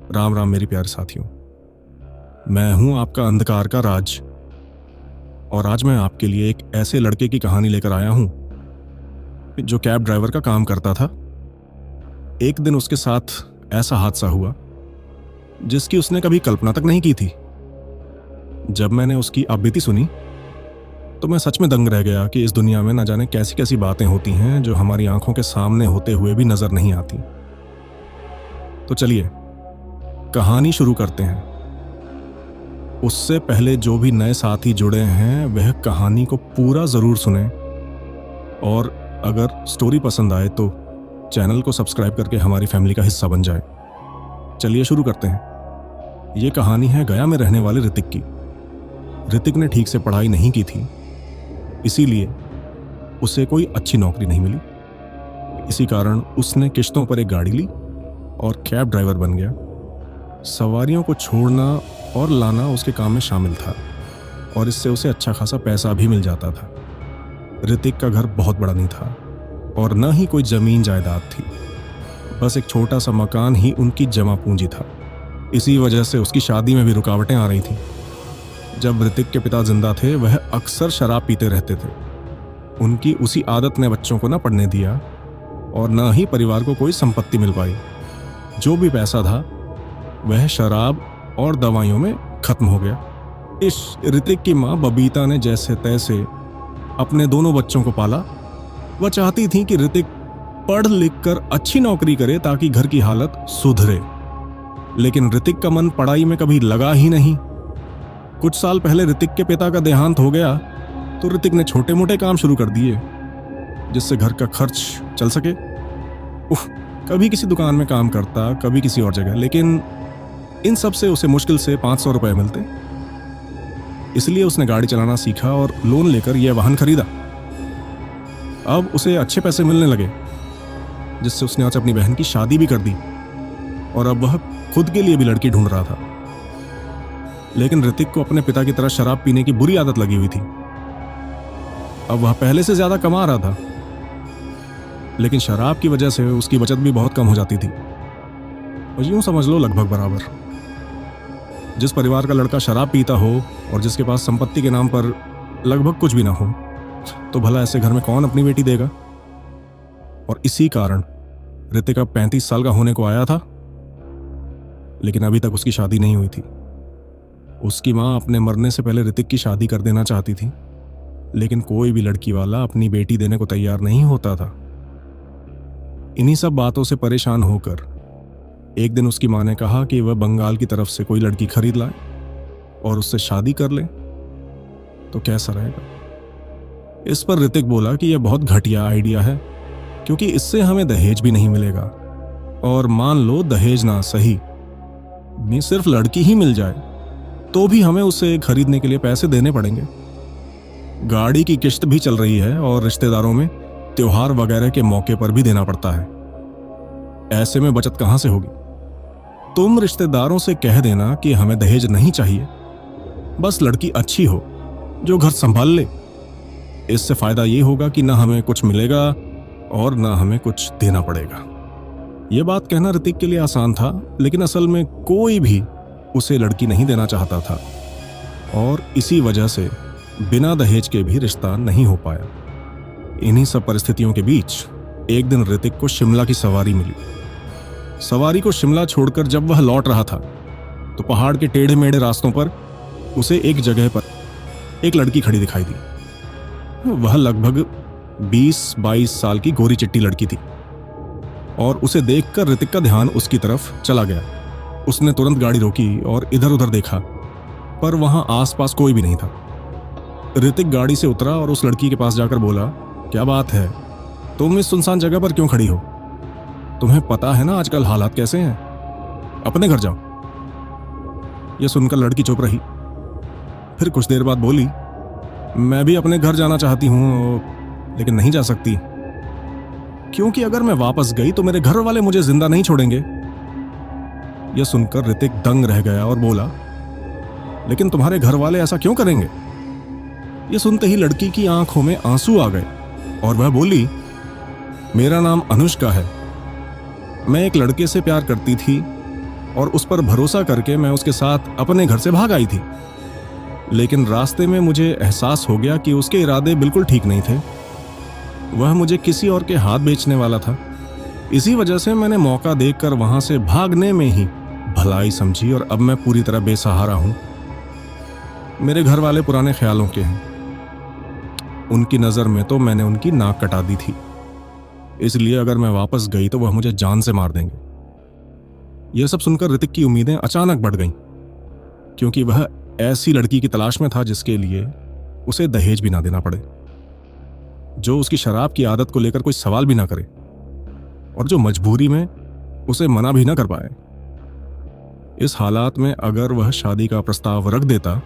राम राम मेरे प्यारे साथियों। मैं हूं आपका अंधकार का राज, और आज मैं आपके लिए एक ऐसे लड़के की कहानी लेकर आया हूं जो कैब ड्राइवर का काम करता था। एक दिन उसके साथ ऐसा हादसा हुआ जिसकी उसने कभी कल्पना तक नहीं की थी। जब मैंने उसकी आपबीती सुनी तो मैं सच में दंग रह गया कि इस दुनिया में न जाने कैसी कैसी बातें होती हैं जो हमारी आंखों के सामने होते हुए भी नजर नहीं आती। तो चलिए कहानी शुरू करते हैं। उससे पहले जो भी नए साथी जुड़े हैं वह कहानी को पूरा जरूर सुने, और अगर स्टोरी पसंद आए तो चैनल को सब्सक्राइब करके हमारी फैमिली का हिस्सा बन जाए। चलिए शुरू करते हैं। ये कहानी है गया में रहने वाले ऋतिक की। ऋतिक ने ठीक से पढ़ाई नहीं की थी, इसीलिए उसे कोई अच्छी नौकरी नहीं मिली। इसी कारण उसने किश्तों पर एक गाड़ी ली और कैब ड्राइवर बन गया। सवारियों को छोड़ना और लाना उसके काम में शामिल था, और इससे उसे अच्छा खासा पैसा भी मिल जाता था। ऋतिक का घर बहुत बड़ा नहीं था और न ही कोई जमीन जायदाद थी, बस एक छोटा सा मकान ही उनकी जमा पूंजी था। इसी वजह से उसकी शादी में भी रुकावटें आ रही थी। जब ऋतिक के पिता जिंदा थे वह अक्सर शराब पीते रहते थे। उनकी उसी आदत ने बच्चों को न पढ़ने दिया और न ही परिवार को कोई संपत्ति मिल पाई। जो भी पैसा था वह शराब और दवाइयों में खत्म हो गया। इस ऋतिक की माँ बबीता ने जैसे तैसे अपने दोनों बच्चों को पाला। वह चाहती थी कि ऋतिक पढ़ लिख कर अच्छी नौकरी करे ताकि घर की हालत सुधरे, लेकिन ऋतिक का मन पढ़ाई में कभी लगा ही नहीं। कुछ साल पहले ऋतिक के पिता का देहांत हो गया तो ऋतिक ने छोटे मोटे काम शुरू कर दिए जिससे घर का खर्च चल सके। कभी किसी दुकान में काम करता, कभी किसी और जगह, लेकिन इन सब से उसे मुश्किल से 500 रुपए मिलते। इसलिए उसने गाड़ी चलाना सीखा और लोन लेकर यह वाहन खरीदा। अब उसे अच्छे पैसे मिलने लगे, जिससे उसने आज अपनी बहन की शादी भी कर दी, और अब वह खुद के लिए भी लड़की ढूंढ रहा था। लेकिन ऋतिक को अपने पिता की तरह शराब पीने की बुरी आदत लगी हुई थी। अब वह पहले से ज्यादा कमा रहा था, लेकिन शराब की वजह से उसकी बचत भी बहुत कम हो जाती थी। और यूं समझ लो लगभग बराबर। जिस परिवार का लड़का शराब पीता हो और जिसके पास संपत्ति के नाम पर लगभग कुछ भी ना हो, तो भला ऐसे घर में कौन अपनी बेटी देगा। और इसी कारण ऋतिक अब 35 साल का होने को आया था, लेकिन अभी तक उसकी शादी नहीं हुई थी। उसकी माँ अपने मरने से पहले ऋतिक की शादी कर देना चाहती थी, लेकिन कोई भी लड़की वाला अपनी बेटी देने को तैयार नहीं होता था। इन्हीं सब बातों से परेशान होकर एक दिन उसकी माँ ने कहा कि वह बंगाल की तरफ से कोई लड़की खरीद लाए और उससे शादी कर ले तो कैसा रहेगा। इस पर ऋतिक बोला कि यह बहुत घटिया आइडिया है, क्योंकि इससे हमें दहेज भी नहीं मिलेगा, और मान लो दहेज ना सही नहीं सिर्फ लड़की ही मिल जाए तो भी हमें उसे खरीदने के लिए पैसे देने पड़ेंगे। गाड़ी की किश्त भी चल रही है और रिश्तेदारों में त्योहार वगैरह के मौके पर भी देना पड़ता है। ऐसे में बचत कहां से होगी। तुम रिश्तेदारों से कह देना कि हमें दहेज नहीं चाहिए, बस लड़की अच्छी हो जो घर संभाल ले। इससे फायदा ये होगा कि ना हमें कुछ मिलेगा और ना हमें कुछ देना पड़ेगा। यह बात कहना ऋतिक के लिए आसान था, लेकिन असल में कोई भी उसे लड़की नहीं देना चाहता था, और इसी वजह से बिना दहेज के भी रिश्ता नहीं हो पाया। इन्हीं सब परिस्थितियों के बीच एक दिन ऋतिक को शिमला की सवारी मिली। सवारी को शिमला छोड़कर जब वह लौट रहा था तो पहाड़ के टेढ़े मेढ़े रास्तों पर उसे एक जगह पर एक लड़की खड़ी दिखाई दी। वह लगभग 20-22 साल की गोरी चिट्टी लड़की थी, और उसे देखकर ऋतिक का ध्यान उसकी तरफ चला गया। उसने तुरंत गाड़ी रोकी और इधर उधर देखा, पर वहां आसपास कोई भी नहीं था। ऋतिक गाड़ी से उतरा और उस लड़की के पास जाकर बोला, क्या बात है, तुम इस सुनसान जगह पर क्यों खड़ी हो? तुम्हें पता है ना आजकल हालात कैसे हैं, अपने घर जाओ। यह सुनकर लड़की चुप रही। फिर कुछ देर बाद बोली, मैं भी अपने घर जाना चाहती हूं, लेकिन नहीं जा सकती, क्योंकि अगर मैं वापस गई तो मेरे घर वाले मुझे जिंदा नहीं छोड़ेंगे। यह सुनकर ऋतिक दंग रह गया और बोला, लेकिन तुम्हारे घर वाले ऐसा क्यों करेंगे? यह सुनते ही लड़की की आंखों में आंसू आ गए और वह बोली, मेरा नाम अनुष्का है। मैं एक लड़के से प्यार करती थी, और उस पर भरोसा करके मैं उसके साथ अपने घर से भाग आई थी। लेकिन रास्ते में मुझे एहसास हो गया कि उसके इरादे बिल्कुल ठीक नहीं थे। वह मुझे किसी और के हाथ बेचने वाला था। इसी वजह से मैंने मौका देखकर वहां से भागने में ही भलाई समझी और अब मैं पूरी तरह बेसहारा हूं। मेरे घर वाले पुराने ख्यालों के हैं। उनकी नज़र में तो मैंने उनकी नाक कटा दी थी, इसलिए अगर मैं वापस गई तो वह मुझे जान से मार देंगे। यह सब सुनकर ऋतिक की उम्मीदें अचानक बढ़ गईं, क्योंकि वह ऐसी लड़की की तलाश में था जिसके लिए उसे दहेज भी ना देना पड़े, जो उसकी शराब की आदत को लेकर कोई सवाल भी ना करे और जो मजबूरी में उसे मना भी ना कर पाए। इस हालात में अगर वह शादी का प्रस्ताव रख देता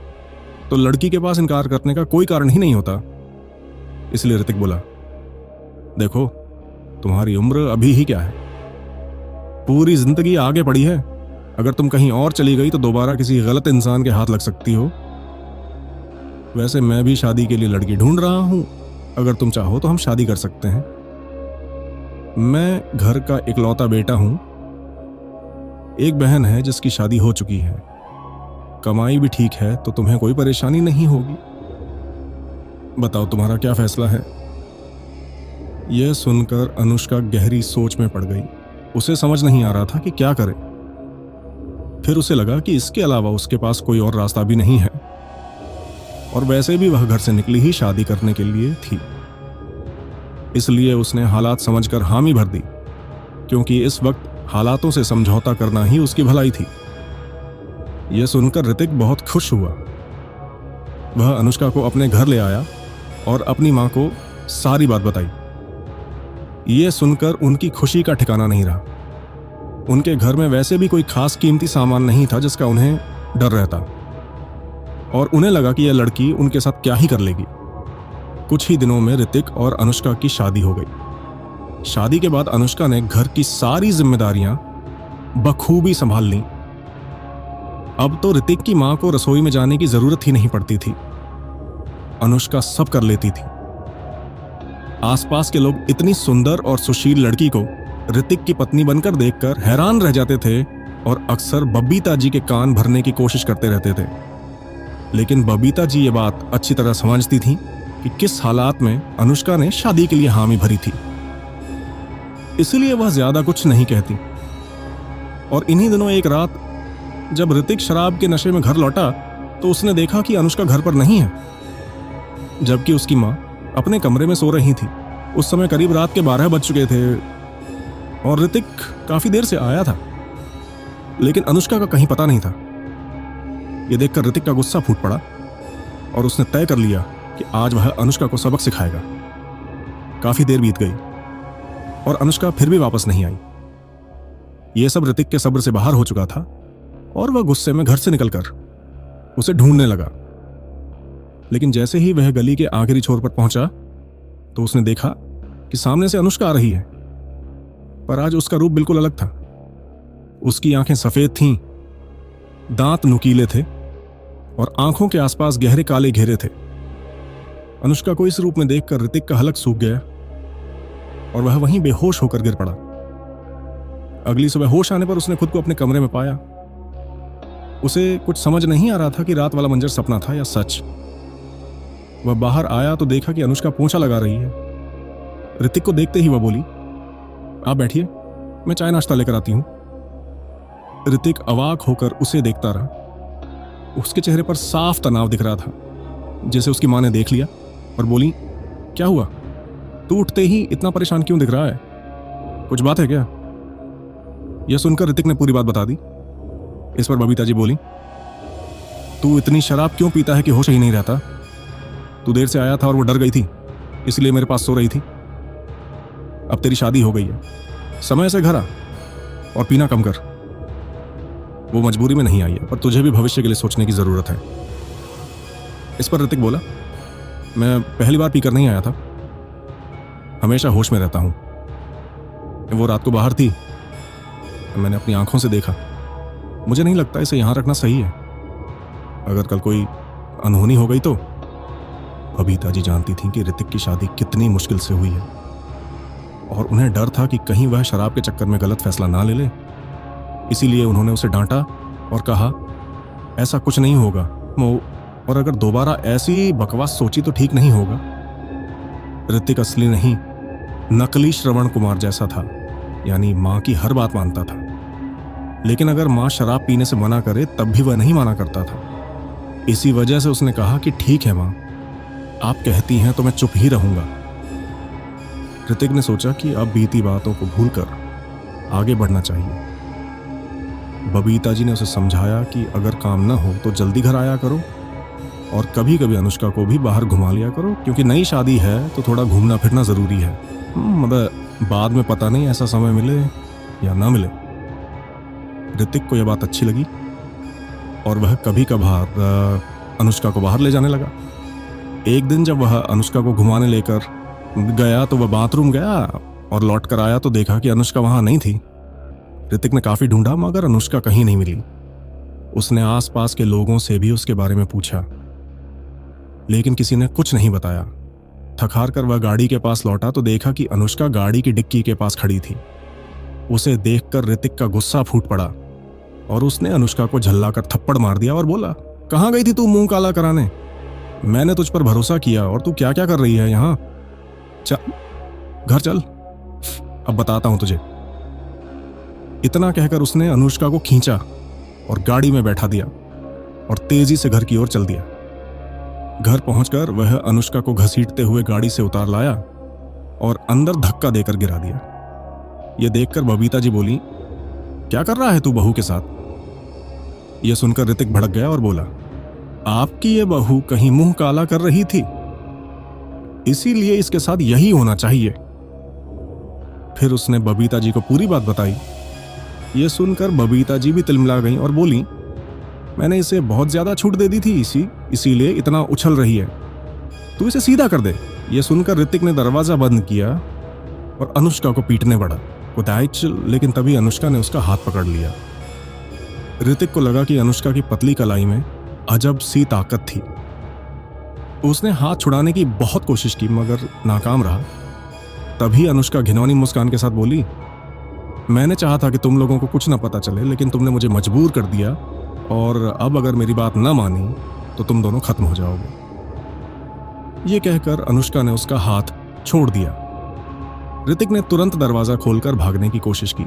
तो लड़की के पास इनकार करने का कोई कारण ही नहीं होता। इसलिए ऋतिक बोला, देखो तुम्हारी उम्र अभी ही क्या है, पूरी जिंदगी आगे पड़ी है। अगर तुम कहीं और चली गई तो दोबारा किसी गलत इंसान के हाथ लग सकती हो। वैसे मैं भी शादी के लिए लड़की ढूंढ रहा हूं, अगर तुम चाहो तो हम शादी कर सकते हैं। मैं घर का इकलौता बेटा हूं। एक बहन है जिसकी शादी हो चुकी है। कमाई भी ठीक है तो तुम्हें कोई परेशानी नहीं होगी। बताओ तुम्हारा क्या फैसला है। यह सुनकर अनुष्का गहरी सोच में पड़ गई। उसे समझ नहीं आ रहा था कि क्या करे। फिर उसे लगा कि इसके अलावा उसके पास कोई और रास्ता भी नहीं है, और वैसे भी वह घर से निकली ही शादी करने के लिए थी। इसलिए उसने हालात समझकर हामी भर दी, क्योंकि इस वक्त हालातों से समझौता करना ही उसकी भलाई थी। यह सुनकर ऋतिक बहुत खुश हुआ। वह अनुष्का को अपने घर ले आया और अपनी मां को सारी बात बताई। यह सुनकर उनकी खुशी का ठिकाना नहीं रहा। उनके घर में वैसे भी कोई खास कीमती सामान नहीं था जिसका उन्हें डर रहता, और उन्हें लगा कि यह लड़की उनके साथ क्या ही कर लेगी। कुछ ही दिनों में ऋतिक और अनुष्का की शादी हो गई। शादी के बाद अनुष्का ने घर की सारी जिम्मेदारियां बखूबी संभाल लीं। अब तो ऋतिक की मां को रसोई में जाने की जरूरत ही नहीं पड़ती थी। अनुष्का सब कर लेती थी। आसपास के लोग इतनी सुंदर और सुशील लड़की को ऋतिक की पत्नी बनकर देखकर हैरान रह जाते थे और अक्सर बबीता जी के कान भरने की कोशिश करते रहते थे। लेकिन बबीता जी ये बात अच्छी तरह समझती थीं कि किस हालात में अनुष्का ने शादी के लिए हामी भरी थी, इसलिए वह ज्यादा कुछ नहीं कहती। और इन्हीं दिनों एक रात जब ऋतिक शराब के नशे में घर लौटा तो उसने देखा कि अनुष्का घर पर नहीं है, जबकि उसकी मां अपने कमरे में सो रही थी। उस समय करीब रात के 12 बज चुके थे और ऋतिक काफी देर से आया था, लेकिन अनुष्का का कहीं पता नहीं था। यह देखकर ऋतिक का गुस्सा फूट पड़ा और उसने तय कर लिया कि आज वह अनुष्का को सबक सिखाएगा। काफी देर बीत गई और अनुष्का फिर भी वापस नहीं आई। यह सब ऋतिक के सब्र से बाहर हो चुका था और वह गुस्से में घर से निकलकर उसे ढूंढने लगा। लेकिन जैसे ही वह गली के आखिरी छोर पर पहुंचा तो उसने देखा कि सामने से अनुष्का आ रही है, पर आज उसका रूप बिल्कुल अलग था। उसकी आंखें सफेद थीं, दांत नुकीले थे और आंखों के आसपास गहरे काले घेरे थे। अनुष्का को इस रूप में देखकर ऋतिक का हलक सूख गया और वह वहीं बेहोश होकर गिर पड़ा। अगली सुबह होश आने पर उसने खुद को अपने कमरे में पाया। उसे कुछ समझ नहीं आ रहा था कि रात वाला मंजर सपना था या सच। वह बाहर आया तो देखा कि अनुष्का पोंछा लगा रही है। ऋतिक को देखते ही वह बोली, आप बैठिए, मैं चाय नाश्ता लेकर आती हूं। ऋतिक अवाक होकर उसे देखता रहा। उसके चेहरे पर साफ तनाव दिख रहा था, जैसे उसकी मां ने देख लिया और बोली, क्या हुआ, तू उठते ही इतना परेशान क्यों दिख रहा है, कुछ बात है क्या? यह सुनकर ऋतिक ने पूरी बात बता दी। इस पर बबीता जी बोली, तू इतनी शराब क्यों पीता है कि होश ही नहीं रहता? तू देर से आया था और वो डर गई थी, इसलिए मेरे पास सो रही थी। अब तेरी शादी हो गई है, समय से घर आ और पीना कम कर। वो मजबूरी में नहीं आई है, पर तुझे भी भविष्य के लिए सोचने की जरूरत है। इस पर ऋतिक बोला, मैं पहली बार पीकर नहीं आया था, हमेशा होश में रहता हूं। वो रात को बाहर थी, मैंने अपनी आंखों से देखा। मुझे नहीं लगता इसे यहां रखना सही है। अगर कल कोई अनहोनी हो गई तो? बबीता जी जानती थीं कि ऋतिक की शादी कितनी मुश्किल से हुई है और उन्हें डर था कि कहीं वह शराब के चक्कर में गलत फैसला ना ले ले। इसीलिए उन्होंने उसे डांटा और कहा, ऐसा कुछ नहीं होगा और अगर दोबारा ऐसी बकवास सोची तो ठीक नहीं होगा। ऋतिक असली नहीं, नकली श्रवण कुमार जैसा था, यानी माँ की हर बात मानता था। लेकिन अगर माँ शराब पीने से मना करे तब भी वह नहीं माना करता था। इसी वजह से उसने कहा कि ठीक है माँ, आप कहती हैं तो मैं चुप ही रहूंगा। ऋतिक ने सोचा कि अब बीती बातों को भूलकर आगे बढ़ना चाहिए। बबीता जी ने उसे समझाया कि अगर काम न हो तो जल्दी घर आया करो और कभी कभी अनुष्का को भी बाहर घुमा लिया करो, क्योंकि नई शादी है तो थोड़ा घूमना फिरना जरूरी है। मतलब बाद में पता नहीं ऐसा समय मिले या ना मिले। ऋतिक को यह बात अच्छी लगी और वह कभी कभार अनुष्का को बाहर ले जाने लगा। एक दिन जब वह अनुष्का को घुमाने लेकर गया तो वह बाथरूम गया और लौट कर आया तो देखा कि अनुष्का वहां नहीं थी। ऋतिक ने काफी ढूंढा मगर अनुष्का कहीं नहीं मिली। उसने आसपास के लोगों से भी उसके बारे में पूछा, लेकिन किसी ने कुछ नहीं बताया। थक-हार कर वह गाड़ी के पास लौटा तो देखा कि अनुष्का गाड़ी की डिक्की के पास खड़ी थी। उसे देखकर ऋतिक का गुस्सा फूट पड़ा और उसने अनुष्का को झल्लाकर थप्पड़ मार दिया और बोला, कहाँ गई थी तू मुंह काला कराने? मैंने तुझ पर भरोसा किया और तू क्या क्या कर रही है यहाँ? चल घर चल, अब बताता हूं तुझे। इतना कहकर उसने अनुष्का को खींचा और गाड़ी में बैठा दिया और तेजी से घर की ओर चल दिया। घर पहुंचकर वह अनुष्का को घसीटते हुए गाड़ी से उतार लाया और अंदर धक्का देकर गिरा दिया। यह देखकर बबीता जी बोली, क्या कर रहा है तू बहू के साथ? यह सुनकर ऋतिक भड़क गया और बोला, आपकी ये बहू कहीं मुंह काला कर रही थी, इसीलिए इसके साथ यही होना चाहिए। फिर उसने बबीता जी को पूरी बात बताई। यह सुनकर बबीता जी भी तिलमिला गईं और बोली, मैंने इसे बहुत ज्यादा छूट दे दी थी, इसीलिए इतना उछल रही है, तू इसे सीधा कर दे। यह सुनकर ऋतिक ने दरवाजा बंद किया और अनुष्का को पीटने बढ़ा। लेकिन तभी अनुष्का ने उसका हाथ पकड़ लिया। ऋतिक को लगा कि अनुष्का की पतली कलाई में अजब सी ताकत थी। उसने हाथ छुड़ाने की बहुत कोशिश की मगर नाकाम रहा। तभी अनुष्का घिनौनी मुस्कान के साथ बोली, मैंने चाहा था कि तुम लोगों को कुछ ना पता चले, लेकिन तुमने मुझे मजबूर कर दिया और अब अगर मेरी बात ना मानी तो तुम दोनों खत्म हो जाओगे। ये कहकर अनुष्का ने उसका हाथ छोड़ दिया। ऋतिक ने तुरंत दरवाजा खोलकर भागने की कोशिश की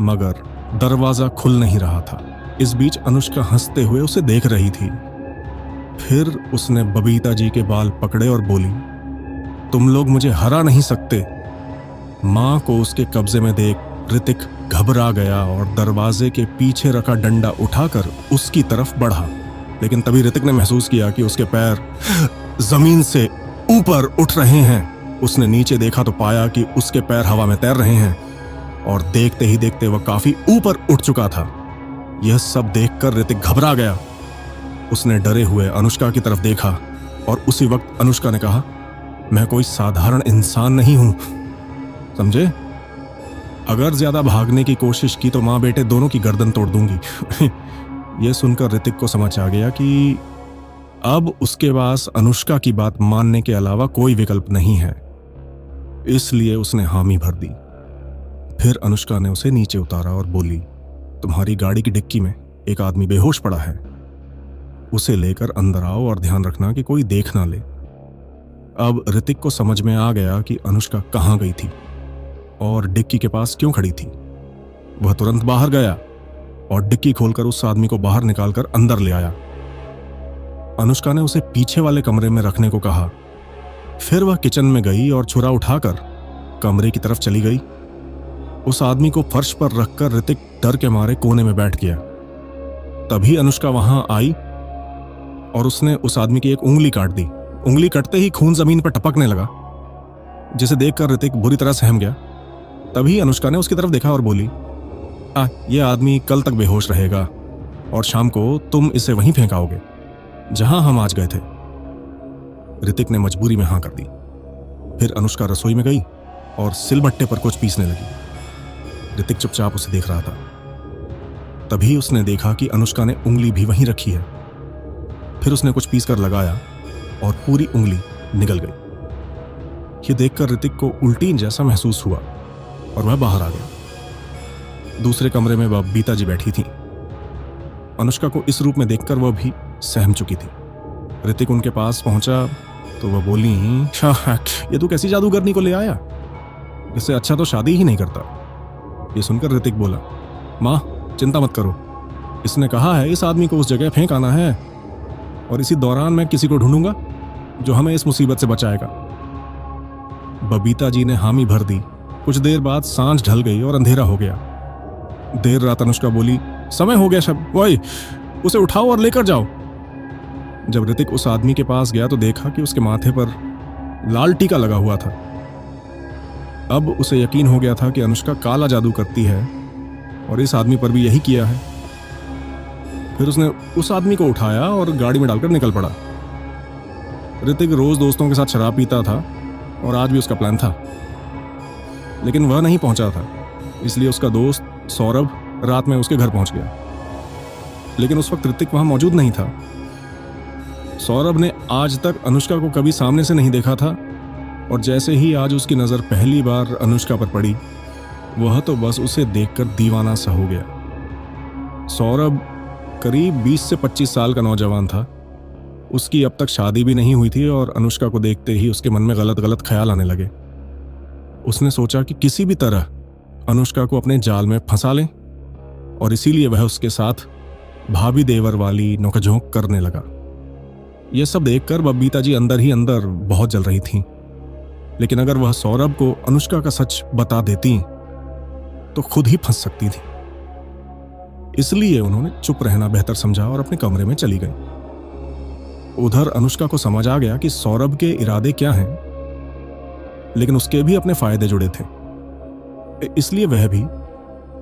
मगर दरवाजा खुल नहीं रहा था। इस बीच अनुष्का हंसते हुए उसे देख रही थी। फिर उसने बबीता जी के बाल पकड़े और बोली, तुम लोग मुझे हरा नहीं सकते। मां को उसके कब्जे में देख ऋतिक घबरा गया और दरवाजे के पीछे रखा डंडा उठाकर उसकी तरफ बढ़ा। लेकिन तभी ऋतिक ने महसूस किया कि उसके पैर जमीन से ऊपर उठ रहे हैं। उसने नीचे देखा तो पाया कि उसके पैर हवा में तैर रहे हैं और देखते ही देखते वह काफी ऊपर उठ चुका था। यह सब देखकर ऋतिक घबरा गया। उसने डरे हुए अनुष्का की तरफ देखा और उसी वक्त अनुष्का ने कहा, मैं कोई साधारण इंसान नहीं हूं, समझे? अगर ज्यादा भागने की कोशिश की तो मां बेटे दोनों की गर्दन तोड़ दूंगी। यह सुनकर ऋतिक को समझ आ गया कि अब उसके पास अनुष्का की बात मानने के अलावा कोई विकल्प नहीं है, इसलिए उसने हामी भर दी। फिर अनुष्का ने उसे नीचे उतारा और बोली, तुम्हारी गाड़ी की डिक्की में एक आदमी बेहोश पड़ा है, उसे लेकर अंदर आओ और ध्यान रखना कि कोई देख ना ले। अब ऋतिक को समझ में आ गया कि अनुष्का कहां गई थी और डिक्की के पास क्यों खड़ी थी। वह तुरंत बाहर गया और डिक्की खोलकर उस आदमी को बाहर निकालकर अंदर ले आया। अनुष्का ने उसे पीछे वाले कमरे में रखने को कहा। फिर वह किचन में गई और छुरा उठाकर कमरे की तरफ चली गई। उस आदमी को फर्श पर रखकर ऋतिक डर के मारे कोने में बैठ गया। तभी अनुष्का वहां आई और उसने उस आदमी की एक उंगली काट दी। उंगली कटते ही खून जमीन पर टपकने लगा, जिसे देखकर ऋतिक बुरी तरह सहम गया। तभी अनुष्का ने उसकी तरफ देखा और बोली, यह आदमी कल तक बेहोश रहेगा और शाम को तुम इसे वहीं फेंकाओगे जहां हम आज गए थे। ऋतिक ने मजबूरी में हां कर दी। फिर अनुष्का रसोई में गई और सिलबट्टे पर कुछ पीसने लगी। ऋतिक चुपचाप उसे देख रहा था। तभी उसने देखा कि अनुष्का ने उंगली भी वहीं रखी है। फिर उसने कुछ पीस कर लगाया और पूरी उंगली निगल गई। ये देखकर ऋतिक को उल्टी जैसा महसूस हुआ और वह बाहर आ गया। दूसरे कमरे में बबीता जी बैठी थी। अनुष्का को इस रूप में देखकर वह भी सहम चुकी थी। ऋतिक उनके पास पहुंचा तो वह बोली, शाह, ये तू कैसी जादूगरनी को ले आया? इससे अच्छा तो शादी ही नहीं करता। ये सुनकर ऋतिक बोला, माँ चिंता मत करो, इसने कहा है इस आदमी को उस जगह फेंक आना है और इसी दौरान मैं किसी को ढूंढूंगा जो हमें इस मुसीबत से बचाएगा। बबीता जी ने हामी भर दी। कुछ देर बाद सांझ ढल गई और अंधेरा हो गया। देर रात अनुष्का बोली, समय हो गया शब, वही उसे उठाओ और लेकर जाओ। जब ऋतिक उस आदमी के पास गया तो देखा कि उसके माथे पर लाल टीका लगा हुआ था। अब उसे यकीन हो गया था कि अनुष्का काला जादू करती है और इस आदमी पर भी यही किया है। फिर उसने उस आदमी को उठाया और गाड़ी में डालकर निकल पड़ा। ऋतिक रोज दोस्तों के साथ शराब पीता था और आज भी उसका प्लान था, लेकिन वह नहीं पहुंचा था। इसलिए उसका दोस्त सौरभ रात में उसके घर पहुंच गया, लेकिन उस वक्त ऋतिक वहां मौजूद नहीं था। सौरभ ने आज तक अनुष्का को कभी सामने से नहीं देखा था और जैसे ही आज उसकी नज़र पहली बार अनुष्का पर पड़ी, वह तो बस उसे देखकर दीवाना सा हो गया। सौरभ करीब 20 से 25 साल का नौजवान था। उसकी अब तक शादी भी नहीं हुई थी और अनुष्का को देखते ही उसके मन में गलत गलत ख्याल आने लगे। उसने सोचा कि किसी भी तरह अनुष्का को अपने जाल में फंसा लें और इसीलिए वह उसके साथ भाभी देवर वाली नोकझोंक करने लगा। यह सब देखकर बबीता जी अंदर ही अंदर बहुत जल रही थीं। लेकिन अगर वह सौरभ को अनुष्का का सच बता देती तो खुद ही फंस सकती थी। इसलिए उन्होंने चुप रहना बेहतर समझा और अपने कमरे में चली गई। उधर अनुष्का को समझ आ गया कि सौरभ के इरादे क्या हैं, लेकिन उसके भी अपने फायदे जुड़े थे। इसलिए वह भी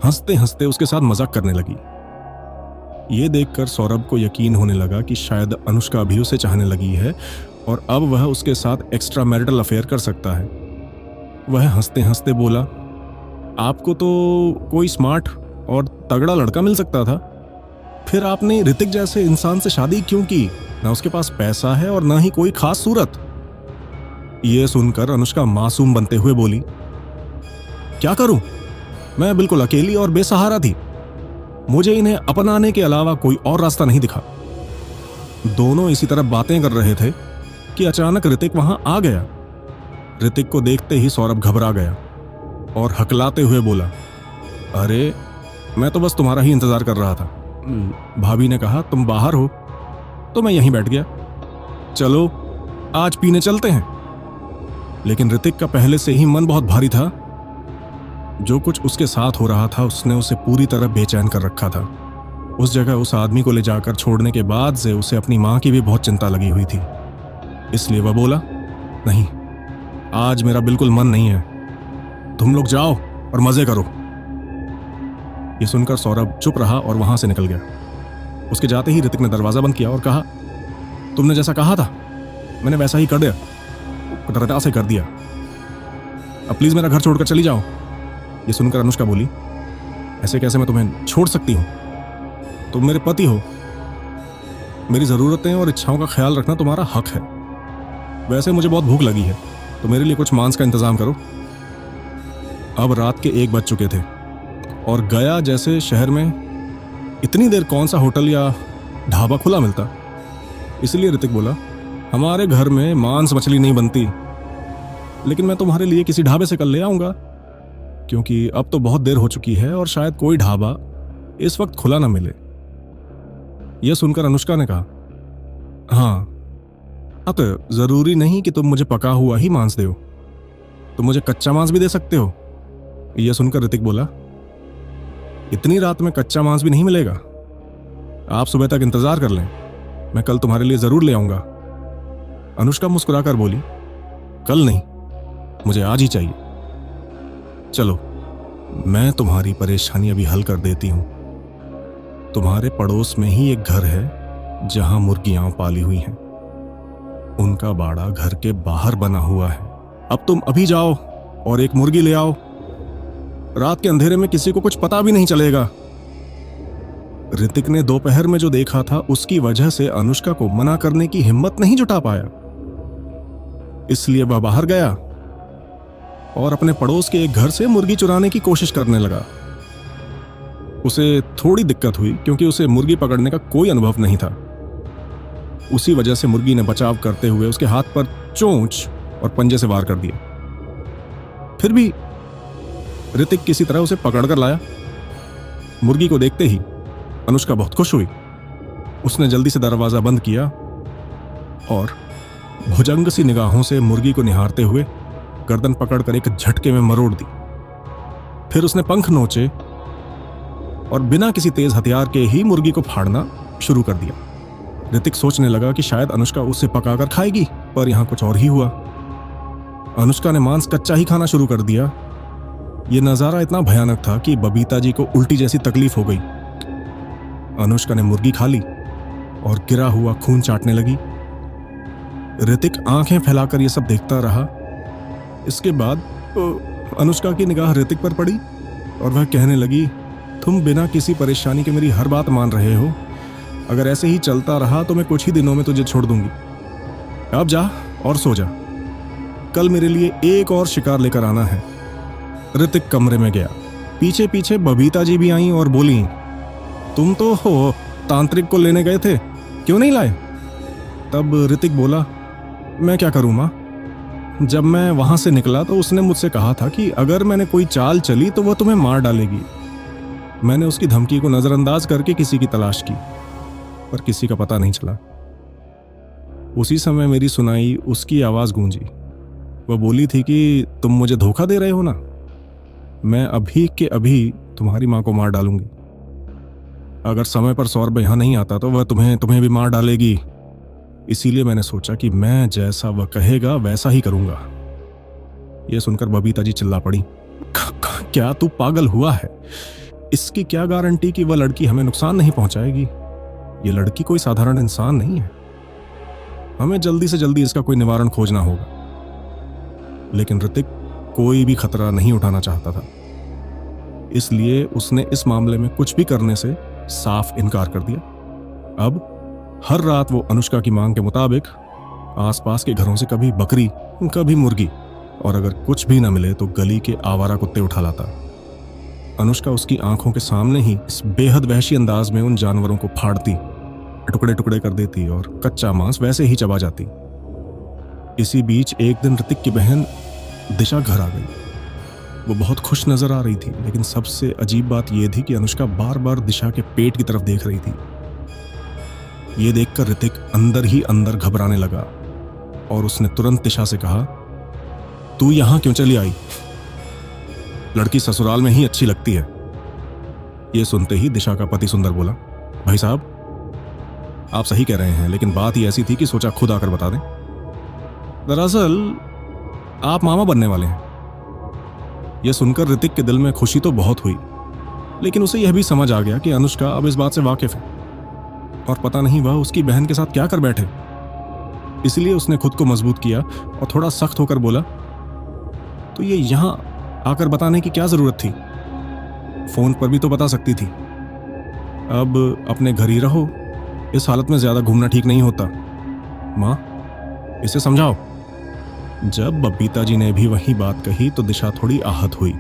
हंसते हंसते उसके साथ मजाक करने लगी। यह देखकर सौरभ को यकीन होने लगा कि शायद अनुष्का भी उसे चाहने लगी है और अब वह उसके साथ एक्स्ट्रा मैरिटल अफेयर कर सकता है। वह हंसते हंसते बोला, आपको तो कोई स्मार्ट और तगड़ा लड़का मिल सकता था, फिर आपने ऋतिक जैसे इंसान से शादी क्यों की? ना उसके पास पैसा है और ना ही कोई खास सूरत। यह सुनकर अनुष्का मासूम बनते हुए बोली, क्या करूं? मैं बिल्कुल अकेली और बेसहारा थी। मुझे इन्हें अपनाने के अलावा कोई और रास्ता नहीं दिखा। दोनों इसी तरह बातें कर रहे थे कि अचानक ऋतिक वहां आ गया। ऋतिक को देखते ही सौरभ घबरा गया और हकलाते हुए बोला, अरे मैं तो बस तुम्हारा ही इंतजार कर रहा था। भाभी ने कहा तुम बाहर हो तो मैं यहीं बैठ गया। चलो आज पीने चलते हैं। लेकिन ऋतिक का पहले से ही मन बहुत भारी था। जो कुछ उसके साथ हो रहा था उसने उसे पूरी तरह बेचैन कर रखा था। उस जगह उस आदमी को ले जाकर छोड़ने के बाद से उसे अपनी मां की भी बहुत चिंता लगी हुई थी। इसलिए वह बोला, नहीं आज मेरा बिल्कुल मन नहीं है, तुम लोग जाओ और मजे करो। यह सुनकर सौरभ चुप रहा और वहां से निकल गया। उसके जाते ही ऋतिक ने दरवाजा बंद किया और कहा, तुमने जैसा कहा था मैंने वैसा ही कर दिया, कटरटा से कर दिया। अब प्लीज मेरा घर छोड़कर चली जाओ। यह सुनकर अनुष्का बोली, ऐसे कैसे मैं तुम्हें छोड़ सकती हूं? तुम मेरे पति हो, मेरी जरूरतें और इच्छाओं का ख्याल रखना तुम्हारा हक है। वैसे मुझे बहुत भूख लगी है तो मेरे लिए कुछ मांस का इंतजाम करो। अब रात के 1 बज चुके थे और गया जैसे शहर में इतनी देर कौन सा होटल या ढाबा खुला मिलता। इसलिए ऋतिक बोला, हमारे घर में मांस मछली नहीं बनती, लेकिन मैं तुम्हारे लिए किसी ढाबे से कल ले आऊंगा, क्योंकि अब तो बहुत देर हो चुकी है और शायद कोई ढाबा इस वक्त खुला ना मिले। यह सुनकर अनुष्का ने कहा, हाँ अब तो जरूरी नहीं कि तुम मुझे पका हुआ ही मांस दो, तुम मुझे कच्चा मांस भी दे सकते हो। यह सुनकर ऋतिक बोला, इतनी रात में कच्चा मांस भी नहीं मिलेगा, आप सुबह तक इंतजार कर लें, मैं कल तुम्हारे लिए जरूर ले आऊंगा। अनुष्का मुस्कुराकर बोली, कल नहीं, मुझे आज ही चाहिए। चलो मैं तुम्हारी परेशानी अभी हल कर देती हूं। तुम्हारे पड़ोस में ही एक घर है जहां मुर्गियां पाली हुई हैं। उनका बाड़ा घर के बाहर बना हुआ है। अब तुम अभी जाओ और एक मुर्गी ले आओ। रात के अंधेरे में किसी को कुछ पता भी नहीं चलेगा। ऋतिक ने दोपहर में जो देखा था उसकी वजह से अनुष्का को मना करने की हिम्मत नहीं जुटा पाया। इसलिए वह बाहर गया और अपने पड़ोस के एक घर से मुर्गी चुराने की कोशिश करने लगा। उसे थोड़ी दिक्कत हुई क्योंकि उसे मुर्गी पकड़ने का कोई अनुभव नहीं था। उसी वजह से मुर्गी ने बचाव करते हुए उसके हाथ पर चोंच और पंजे से वार कर दिया। फिर भी ऋतिक किसी तरह उसे पकड़कर लाया। मुर्गी को देखते ही अनुष्का बहुत खुश हुई। उसने जल्दी से दरवाजा बंद किया और भुजंग सी निगाहों से मुर्गी को निहारते हुए गर्दन पकड़कर एक झटके में मरोड़ दी। फिर उसने पंख नोचे और बिना किसी तेज हथियार के ही मुर्गी को फाड़ना शुरू कर दिया। ऋतिक सोचने लगा कि शायद अनुष्का उसे पकाकर खाएगी, पर यहां कुछ और ही हुआ। अनुष्का ने मांस कच्चा ही खाना शुरू कर दिया। यह नजारा इतना भयानक था कि बबीता जी को उल्टी जैसी तकलीफ हो गई। अनुष्का ने मुर्गी खा ली और गिरा हुआ खून चाटने लगी। ऋतिक आंखें फैलाकर यह सब देखता रहा। इसके बाद अनुष्का की निगाह ऋतिक पर पड़ी और वह कहने लगी, तुम बिना किसी परेशानी के मेरी हर बात मान रहे हो। अगर ऐसे ही चलता रहा तो मैं कुछ ही दिनों में तुझे छोड़ दूंगी। अब जा और सो जा। कल मेरे लिए एक और शिकार लेकर आना है। ऋतिक कमरे में गया। पीछे पीछे बबीता जी भी आईं और बोली, तुम तो हो तांत्रिक को लेने गए थे, क्यों नहीं लाए? तब ऋतिक बोला, मैं क्या करूं मां? जब मैं वहां से निकला तो उसने मुझसे कहा था कि अगर मैंने कोई चाल चली तो वह तुम्हें मार डालेगी। मैंने उसकी धमकी को नजरअंदाज करके किसी की तलाश की, पर किसी का पता नहीं चला। उसी समय मेरी सुनाई उसकी आवाज गूंजी। वह बोली थी कि तुम मुझे धोखा दे रहे हो ना, मैं अभी के अभी तुम्हारी मां को मार डालूंगी। अगर समय पर सौरभ यहां नहीं आता तो वह तुम्हें भी मार डालेगी। इसीलिए मैंने सोचा कि मैं जैसा वह कहेगा वैसा ही करूंगा। यह सुनकर बबीता जी चिल्ला पड़ी, क्या तू पागल हुआ है? इसकी क्या गारंटी कि वह लड़की हमें नुकसान नहीं पहुंचाएगी? यह लड़की कोई साधारण इंसान नहीं है। हमें जल्दी से जल्दी इसका कोई निवारण खोजना होगा। लेकिन ऋतिक कोई भी खतरा नहीं उठाना चाहता था, इसलिए उसने इस मामले में कुछ भी करने से साफ इनकार कर दिया। अब हर रात वो अनुष्का की मांग के मुताबिक आसपास के घरों से कभी बकरी, कभी मुर्गी, और अगर कुछ भी न मिले तो गली के आवारा कुत्ते उठा लाता। अनुष्का उसकी आंखों के सामने ही इस बेहद वहशी अंदाज में उन जानवरों को फाड़ती, टुकड़े टुकड़े कर देती और कच्चा मांस वैसे ही चबा जाती। इसी बीच एक दिन ऋतिक की बहन दिशा घर आ गई। वो बहुत खुश नजर आ रही थी, लेकिन सबसे अजीब बात यह थी कि अनुष्का बार बार दिशा के पेट की तरफ देख रही थी। ये देखकर ऋतिक अंदर ही अंदर घबराने लगा और उसने तुरंत दिशा से कहा, तू यहां क्यों चली आई? लड़की ससुराल में ही अच्छी लगती है। यह सुनते ही दिशा का पति सुंदर बोला, भाई साहब आप सही कह रहे हैं, लेकिन बात ही ऐसी थी कि सोचा खुद आकर बता दें। दरअसल आप मामा बनने वाले हैं। यह सुनकर ऋतिक के दिल में खुशी तो बहुत हुई, लेकिन उसे यह भी समझ आ गया कि अनुष्का अब इस बात से वाकिफ है और पता नहीं वह उसकी बहन के साथ क्या कर बैठे। इसलिए उसने खुद को मजबूत किया और थोड़ा सख्त होकर बोला, तो ये यहां आकर बताने की क्या जरूरत थी? फोन पर भी तो बता सकती थी। अब अपने घर ही रहो। इस हालत में ज्यादा घूमना ठीक नहीं होता। मां, इसे समझाओ। जब बबीता जी ने भी वही बात कही तो दिशा थोड़ी आहत हुई,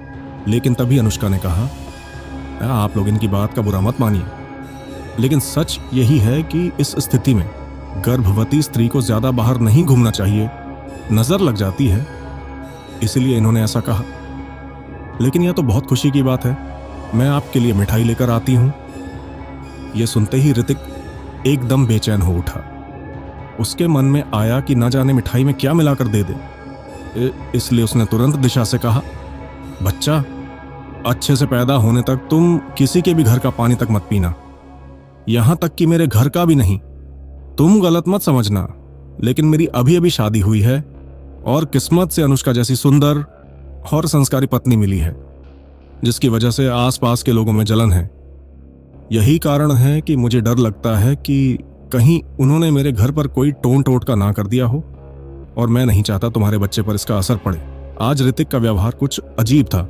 लेकिन तभी अनुष्का ने कहा, आप लोग इनकी बात का बुरा मत मानिए, लेकिन सच यही है कि इस स्थिति में गर्भवती स्त्री को ज्यादा बाहर नहीं घूमना चाहिए, नजर लग जाती है, इसलिए इन्होंने ऐसा कहा। लेकिन यह तो बहुत खुशी की बात है, मैं आपके लिए मिठाई लेकर आती हूं। यह सुनते ही ऋतिक एकदम बेचैन हो उठा। उसके मन में आया कि न जाने मिठाई में क्या मिलाकर दे दे। इसलिए उसने तुरंत दिशा से कहा, बच्चा, अच्छे से पैदा होने तक तुम किसी के भी घर का पानी तक मत पीना, यहां तक कि मेरे घर का भी नहीं। तुम गलत मत समझना, लेकिन मेरी अभी अभी शादी हुई है और किस्मत से अनुष्का जैसी सुंदर और संस्कारी पत्नी मिली है, जिसकी वजह से आसपास के लोगों में जलन है। यही कारण है कि मुझे डर लगता है कि कहीं उन्होंने मेरे घर पर कोई टोन टोटका ना कर दिया हो, और मैं नहीं चाहता तुम्हारे बच्चे पर इसका असर पड़े। आज ऋतिक का व्यवहार कुछ अजीब था।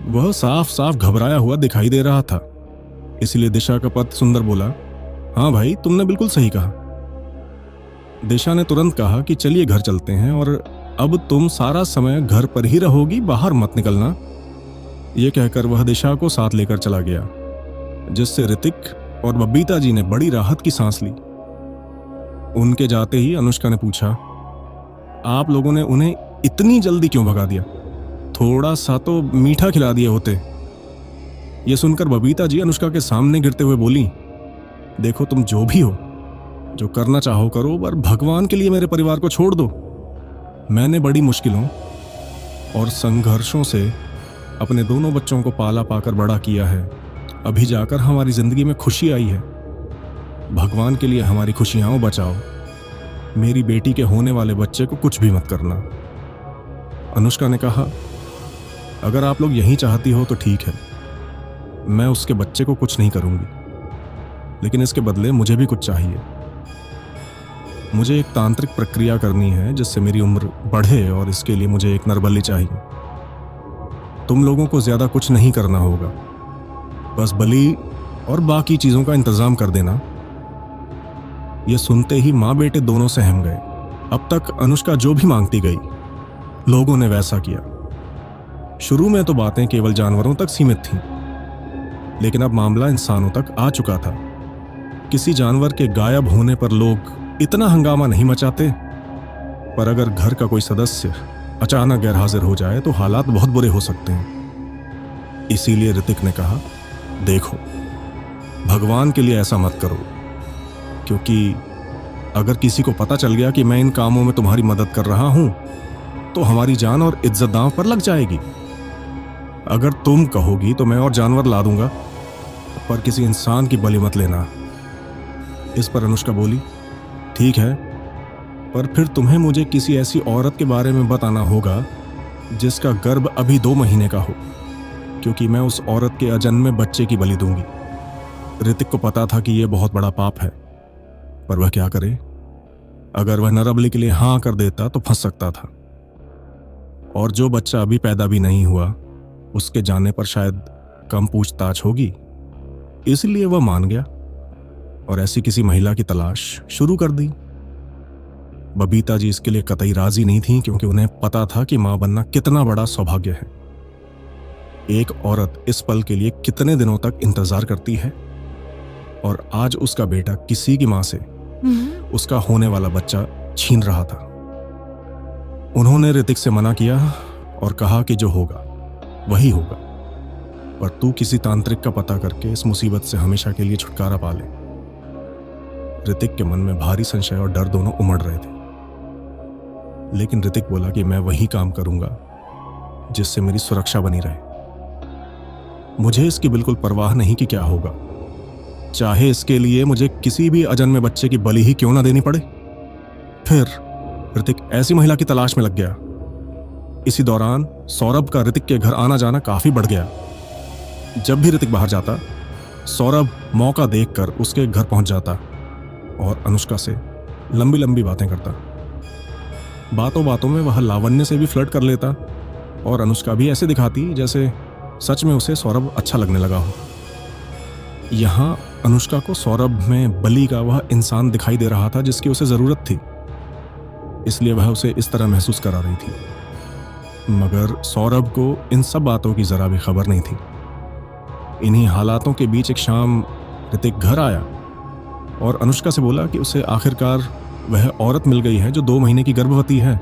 वह साफ साफ घबराया हुआ दिखाई दे रहा था। इसलिए दिशा का पति सुंदर बोला, हाँ भाई, तुमने बिल्कुल सही कहा। दिशा ने तुरंत कहा कि चलिए घर चलते हैं, और अब तुम सारा समय घर पर ही रहोगी, बाहर मत निकलना। यह कहकर वह दिशा को साथ लेकर चला गया। जिससे ऋतिक और बबीता जी ने बड़ी राहत की सांस ली। उनके जाते ही अनुष्का ने पूछा, आप लोगों ने उन्हें इतनी जल्दी क्यों भगा दिया? थोड़ा सा तो मीठा खिला दिए होते। यह सुनकर बबीता जी अनुष्का के सामने गिरते हुए बोली, देखो तुम जो भी हो, जो करना चाहो करो, पर भगवान के लिए मेरे परिवार को छोड़ दो। मैंने बड़ी मुश्किलों और संघर्षों से अपने दोनों बच्चों को पाला पाकर बड़ा किया है। अभी जाकर हमारी जिंदगी में खुशी आई है। भगवान के लिए हमारी खुशियां बचाओ। मेरी बेटी के होने वाले बच्चे को कुछ भी मत करना। अनुष्का ने कहा, अगर आप लोग यही चाहती हो तो ठीक है, मैं उसके बच्चे को कुछ नहीं करूंगी, लेकिन इसके बदले मुझे भी कुछ चाहिए। मुझे एक तांत्रिक प्रक्रिया करनी है जिससे मेरी उम्र बढ़े, और इसके लिए मुझे एक नरबली चाहिए। तुम लोगों को ज्यादा कुछ नहीं करना होगा, बस बलि और बाकी चीजों का इंतजाम कर देना। यह सुनते ही माँ बेटे दोनों सहम गए। अब तक अनुष्का जो भी मांगती गई, लोगों ने वैसा किया। शुरू में तो बातें केवल जानवरों तक सीमित थीं, लेकिन अब मामला इंसानों तक आ चुका था। किसी जानवर के गायब होने पर लोग इतना हंगामा नहीं मचाते, पर अगर घर का कोई सदस्य अचानक गैरहाजिर हो जाए तो हालात बहुत बुरे हो सकते हैं। इसीलिए ऋतिक ने कहा, देखो, भगवान के लिए ऐसा मत करो, क्योंकि अगर किसी को पता चल गया कि मैं इन कामों में तुम्हारी मदद कर रहा हूं, तो हमारी जान और इज्जत दांव पर लग जाएगी। अगर तुम कहोगी तो मैं और जानवर ला दूंगा, पर किसी इंसान की बलि मत लेना। इस पर अनुष्का बोली, ठीक है, पर फिर तुम्हें मुझे किसी ऐसी औरत के बारे में बताना होगा जिसका गर्भ अभी 2 महीने का हो, क्योंकि मैं उस औरत के अजन्मे बच्चे की बलि दूंगी। ऋतिक को पता था कि यह बहुत बड़ा पाप है, पर वह क्या करे? अगर वह नरबली के लिए हां कर देता तो फंस सकता था, और जो बच्चा अभी पैदा भी नहीं हुआ, उसके जाने पर शायद कम पूछताछ होगी। इसलिए वह मान गया और ऐसी किसी महिला की तलाश शुरू कर दी। बबीता जी इसके लिए कतई राजी नहीं थी, क्योंकि उन्हें पता था कि मां बनना कितना बड़ा सौभाग्य है। एक औरत इस पल के लिए कितने दिनों तक इंतजार करती है, और आज उसका बेटा किसी की मां से उसका होने वाला बच्चा छीन रहा था। उन्होंने ऋतिक से मना किया और कहा कि जो होगा वही होगा, पर तू किसी तांत्रिक का पता करके इस मुसीबत से हमेशा के लिए छुटकारा पा ले। ऋतिक के मन में भारी संशय और डर दोनों उमड़ रहे थे, लेकिन ऋतिक बोला कि मैं वही काम करूंगा जिससे मेरी सुरक्षा बनी रहे। मुझे इसकी बिल्कुल परवाह नहीं कि क्या होगा, चाहे इसके लिए मुझे किसी भी अजन्मे बच्चे की बलि ही क्यों ना देनी पड़े। फिर ऋतिक ऐसी महिला की तलाश में लग गया। इसी दौरान सौरभ का ऋतिक के घर आना जाना काफी बढ़ गया। जब भी ऋतिक बाहर जाता, सौरभ मौका देखकर उसके घर पहुंच जाता और अनुष्का से लंबी लंबी बातें करता। बातों बातों में वह लावण्य से भी फ्लर्ट कर लेता, और अनुष्का भी ऐसे दिखाती जैसे सच में उसे सौरभ अच्छा लगने लगा हो। यहां अनुष्का को सौरभ में बलि का वह इंसान दिखाई दे रहा था जिसकी उसे जरूरत थी, इसलिए वह उसे इस तरह महसूस करा रही थी। मगर सौरभ को इन सब बातों की जरा भी खबर नहीं थी। इन्हीं हालातों के बीच एक शाम ऋतिक घर आया और अनुष्का से बोला कि उसे आखिरकार वह औरत मिल गई है जो 2 महीने की गर्भवती है।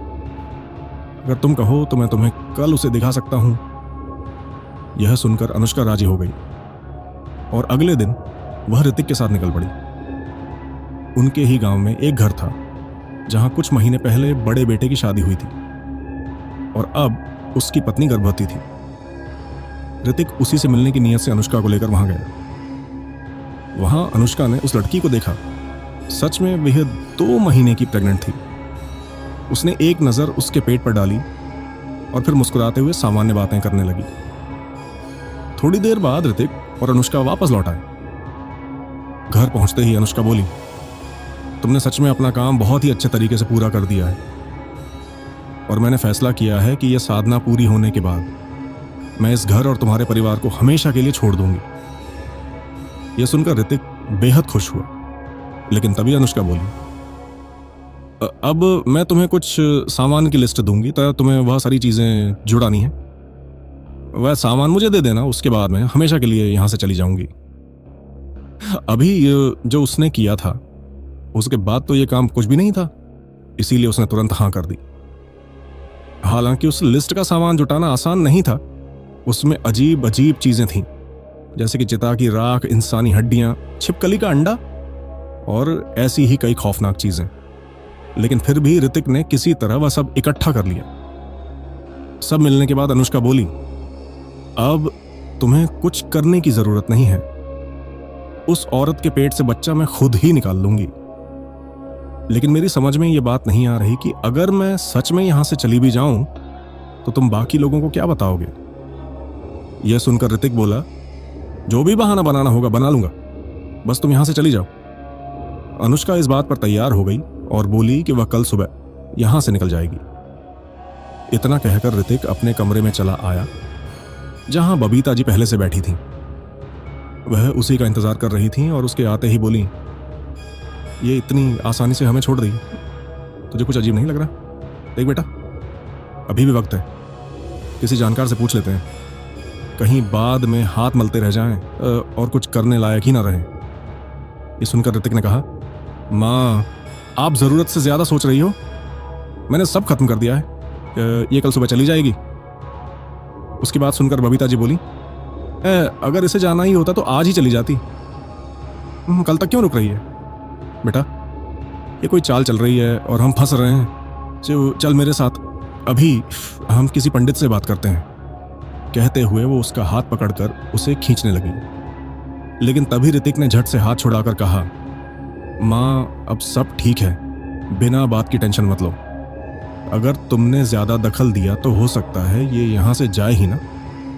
अगर तुम कहो तो मैं तुम्हें कल उसे दिखा सकता हूं। यह सुनकर अनुष्का राजी हो गई और अगले दिन वह ऋतिक के साथ निकल पड़ी। उनके ही गांव में एक घर था जहां कुछ महीने पहले बड़े बेटे की शादी हुई थी और अब उसकी पत्नी गर्भवती थी। ऋतिक उसी से मिलने की नीयत से अनुष्का को लेकर वहां गया। वहां अनुष्का ने उस लड़की को देखा। सच में वह 2 महीने की प्रेग्नेंट थी। उसने एक नजर उसके पेट पर डाली और फिर मुस्कुराते हुए सामान्य बातें करने लगी। थोड़ी देर बाद ऋतिक और अनुष्का वापस लौट आए। घर पहुंचते ही अनुष्का बोली, तुमने सच में अपना काम बहुत ही अच्छे तरीके से पूरा कर दिया है, और मैंने फैसला किया है कि यह साधना पूरी होने के बाद मैं इस घर और तुम्हारे परिवार को हमेशा के लिए छोड़ दूंगी। यह सुनकर ऋतिक बेहद खुश हुआ, लेकिन तभी अनुष्का बोली, अब मैं तुम्हें कुछ सामान की लिस्ट दूंगी, तो तुम्हें वह सारी चीजें जुड़ानी है। वह सामान मुझे दे देना, उसके बाद मैं हमेशा के लिए यहां से चली जाऊंगी। अभी जो उसने किया था उसके बाद तो ये काम कुछ भी नहीं था, इसीलिए उसने तुरंत हाँ कर दी। हालांकि उस लिस्ट का सामान जुटाना आसान नहीं था। उसमें अजीब अजीब चीजें थीं, जैसे कि चिता की राख, इंसानी हड्डियां, छिपकली का अंडा और ऐसी ही कई खौफनाक चीजें। लेकिन फिर भी ऋतिक ने किसी तरह वह सब इकट्ठा कर लिया। सब मिलने के बाद अनुष्का बोली, अब तुम्हें कुछ करने की जरूरत नहीं है। उस औरत के पेट से बच्चा मैं खुद ही निकाल लूंगी। लेकिन मेरी समझ में यह बात नहीं आ रही कि अगर मैं सच में यहां से चली भी जाऊं तो तुम बाकी लोगों को क्या बताओगे। यह सुनकर ऋतिक बोला, जो भी बहाना बनाना होगा बना लूंगा, बस तुम यहां से चली जाओ। अनुष्का इस बात पर तैयार हो गई और बोली कि वह कल सुबह यहां से निकल जाएगी। इतना कहकर ऋतिक अपने कमरे में चला आया जहां बबीता जी पहले से बैठी थीं। वह उसी का इंतजार कर रही थीं और उसके आते ही बोली, ये इतनी आसानी से हमें छोड़ रही, तुझे कुछ अजीब नहीं लग रहा? देख बेटा, अभी भी वक्त है, किसी जानकार से पूछ लेते हैं, कहीं बाद में हाथ मलते रह जाएं और कुछ करने लायक ही ना रहें। ये सुनकर ऋतिक ने कहा, माँ आप जरूरत से ज्यादा सोच रही हो, मैंने सब खत्म कर दिया है, ये कल सुबह चली जाएगी। उसकी बात सुनकर बबीता जी बोली, अगर इसे जाना ही होता तो आज ही चली जाती, कल तक क्यों रुक रही है? बेटा ये कोई चाल चल रही है और हम फंस रहे हैं, चल मेरे साथ, अभी हम किसी पंडित से बात करते हैं। कहते हुए वो उसका हाथ पकड़कर उसे खींचने लगी। लेकिन तभी ऋतिक ने झट से हाथ छुड़ाकर कहा, माँ अब सब ठीक है, बिना बात की टेंशन मत लो। अगर तुमने ज्यादा दखल दिया तो हो सकता है ये यहां से जाए ही ना,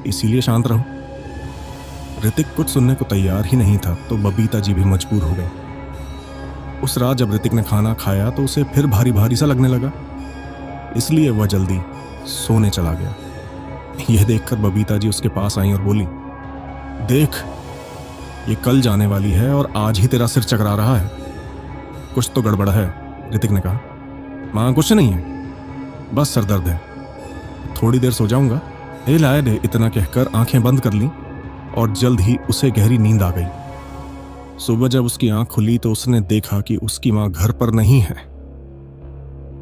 इसीलिए शांत रहो। ऋतिक कुछ सुनने को तैयार ही नहीं था तो बबीता जी भी मजबूर हो गई। उस रात जब ऋतिक ने खाना खाया तो उसे फिर भारी भारी सा लगने लगा, इसलिए वह जल्दी सोने चला गया। यह देखकर बबीता जी उसके पास आई और बोली, देख ये कल जाने वाली है और आज ही तेरा सिर चकरा रहा है, कुछ तो गड़बड़ है। ऋतिक ने कहा, मां कुछ नहीं है, बस सर दर्द है, थोड़ी देर सो जाऊंगा। ए लाए दे, इतना कहकर आंखें बंद कर ली और जल्द ही उसे गहरी नींद आ गई। सुबह जब उसकी आंख खुली तो उसने देखा कि उसकी मां घर पर नहीं है।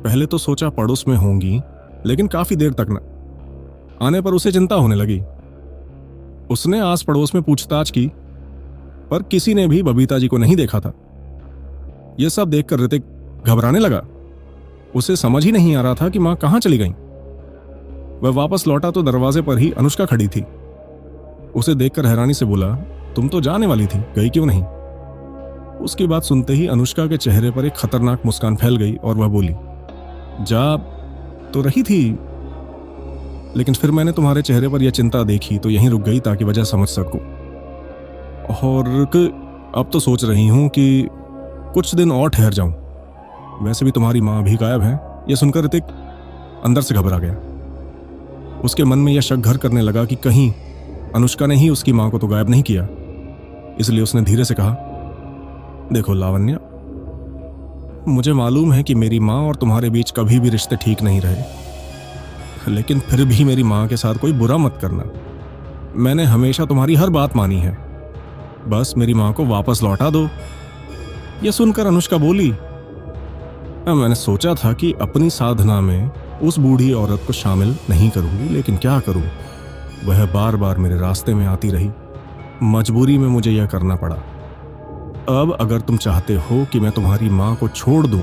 पहले तो सोचा पड़ोस में होंगी, लेकिन काफी देर तक न आने पर उसे चिंता होने लगी। उसने आस पड़ोस में पूछताछ की पर किसी ने भी बबीता जी को नहीं देखा था। यह सब देखकर ऋतिक घबराने लगा। उसे समझ ही नहीं आ रहा था कि मां कहां चली गई। वह वापस लौटा तो दरवाजे पर ही अनुष्का खड़ी थी। उसे देखकर हैरानी से बोला, तुम तो जाने वाली थी, गई क्यों नहीं? उसकी बात सुनते ही अनुष्का के चेहरे पर एक खतरनाक मुस्कान फैल गई और वह बोली, जा तो रही थी, लेकिन फिर मैंने तुम्हारे चेहरे पर यह चिंता देखी तो यहीं रुक गई ताकि वजह समझ सकूं। और अब तो सोच रही हूं कि कुछ दिन और ठहर जाऊं। वैसे भी तुम्हारी मां भी गायब है। यह सुनकर ऋतिक अंदर से घबरा गया। उसके मन में यह शक घर करने लगा कि कहीं अनुष्का ने ही उसकी मां को तो गायब नहीं किया। इसलिए उसने धीरे से कहा, देखो लावण्या, मुझे मालूम है कि मेरी मां और तुम्हारे बीच कभी भी रिश्ते ठीक नहीं रहे, लेकिन फिर भी मेरी मां के साथ कोई बुरा मत करना। मैंने हमेशा तुम्हारी हर बात मानी है, बस मेरी मां को वापस लौटा दो। यह सुनकर अनुष्का बोली, मैंने सोचा था कि अपनी साधना में उस बूढ़ी औरत को शामिल नहीं करूंगी, लेकिन क्या करूं, वह बार बार मेरे रास्ते में आती रही। मजबूरी में मुझे यह करना पड़ा। अब अगर तुम चाहते हो कि मैं तुम्हारी मां को छोड़ दूं,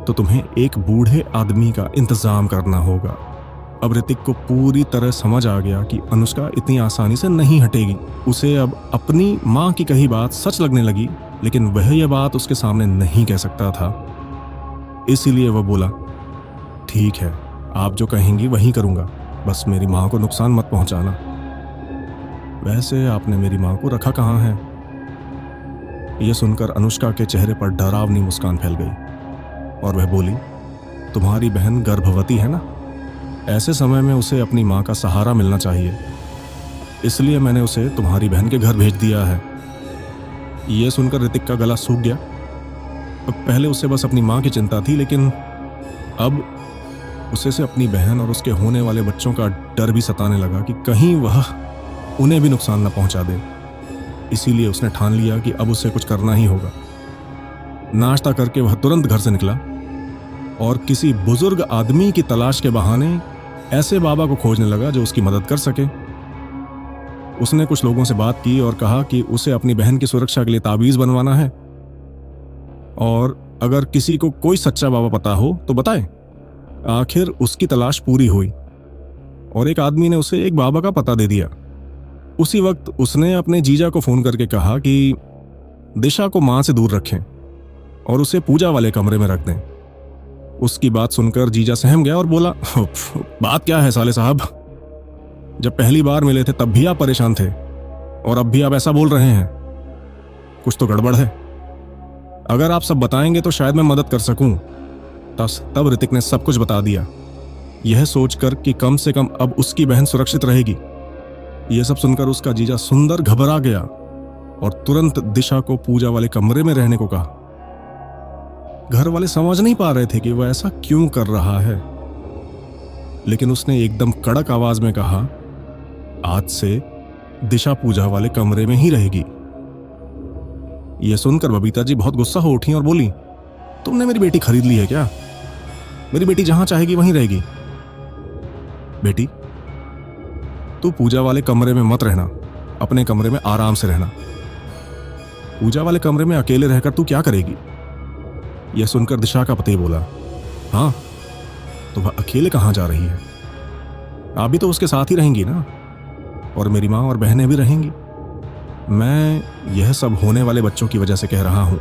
तो तुम्हें एक बूढ़े आदमी का इंतजाम करना होगा। अब ऋतिक को पूरी तरह समझ आ गया कि अनुष्का इतनी आसानी से नहीं हटेगी। उसे अब अपनी मां की कही बात सच लगने लगी, लेकिन वह यह बात उसके सामने नहीं कह सकता था। इसीलिए वह बोला, ठीक है, आप जो कहेंगी वही करूंगा, बस मेरी मां को नुकसान मत पहुंचाना। वैसे आपने मेरी मां को रखा कहां है? यह सुनकर अनुष्का के चेहरे पर डरावनी मुस्कान फैल गई और वह बोली, तुम्हारी बहन गर्भवती है ना, ऐसे समय में उसे अपनी मां का सहारा मिलना चाहिए, इसलिए मैंने उसे तुम्हारी बहन के घर भेज दिया है। यह सुनकर ऋतिक का गला सूख गया। पहले उसे बस अपनी मां की चिंता थी, लेकिन अब उसे से अपनी बहन और उसके होने वाले बच्चों का डर भी सताने लगा कि कहीं वह उन्हें भी नुकसान न पहुंचा दे। इसीलिए उसने ठान लिया कि अब उसे कुछ करना ही होगा। नाश्ता करके वह तुरंत घर से निकला और किसी बुजुर्ग आदमी की तलाश के बहाने ऐसे बाबा को खोजने लगा जो उसकी मदद कर सके। उसने कुछ लोगों से बात की और कहा कि उसे अपनी बहन की सुरक्षा के लिए ताबीज बनवाना है, और अगर किसी को कोई सच्चा बाबा पता हो तो बताए। आखिर उसकी तलाश पूरी हुई और एक आदमी ने उसे एक बाबा का पता दे दिया। उसी वक्त उसने अपने जीजा को फोन करके कहा कि दिशा को मां से दूर रखें और उसे पूजा वाले कमरे में रख दें। उसकी बात सुनकर जीजा सहम गया और बोला, बात क्या है साले साहब, जब पहली बार मिले थे तब भी आप परेशान थे और अब भी आप ऐसा बोल रहे हैं, कुछ तो गड़बड़ है। अगर आप सब बताएंगे तो शायद मैं मदद कर सकूं। तब ऋतिक ने सब कुछ बता दिया, यह सोचकर कि कम से कम अब उसकी बहन सुरक्षित रहेगी। यह सब सुनकर उसका जीजा सुंदर घबरा गया और तुरंत दिशा को पूजा वाले कमरे में रहने को कहा। घर वाले समझ नहीं पा रहे थे कि वह ऐसा क्यों कर रहा है, लेकिन उसने एकदम कड़क आवाज में कहा, आज से दिशा पूजा वाले कमरे में ही रहेगी। यह सुनकर बबीता जी बहुत गुस्सा हो उठी और बोली, तुमने मेरी बेटी खरीद ली है क्या? मेरी बेटी जहां चाहेगी वहीं रहेगी। बेटी, तू पूजा वाले कमरे में मत रहना, अपने कमरे में आराम से रहना। पूजा वाले कमरे में अकेले रहकर तू क्या करेगी? यह सुनकर दिशा का पति बोला, हाँ, तो वह अकेले कहां जा रही है? आप भी तो उसके साथ ही रहेंगी ना, और मेरी मां और बहनें भी रहेंगी। मैं यह सब होने वाले बच्चों की वजह से कह रहा हूं।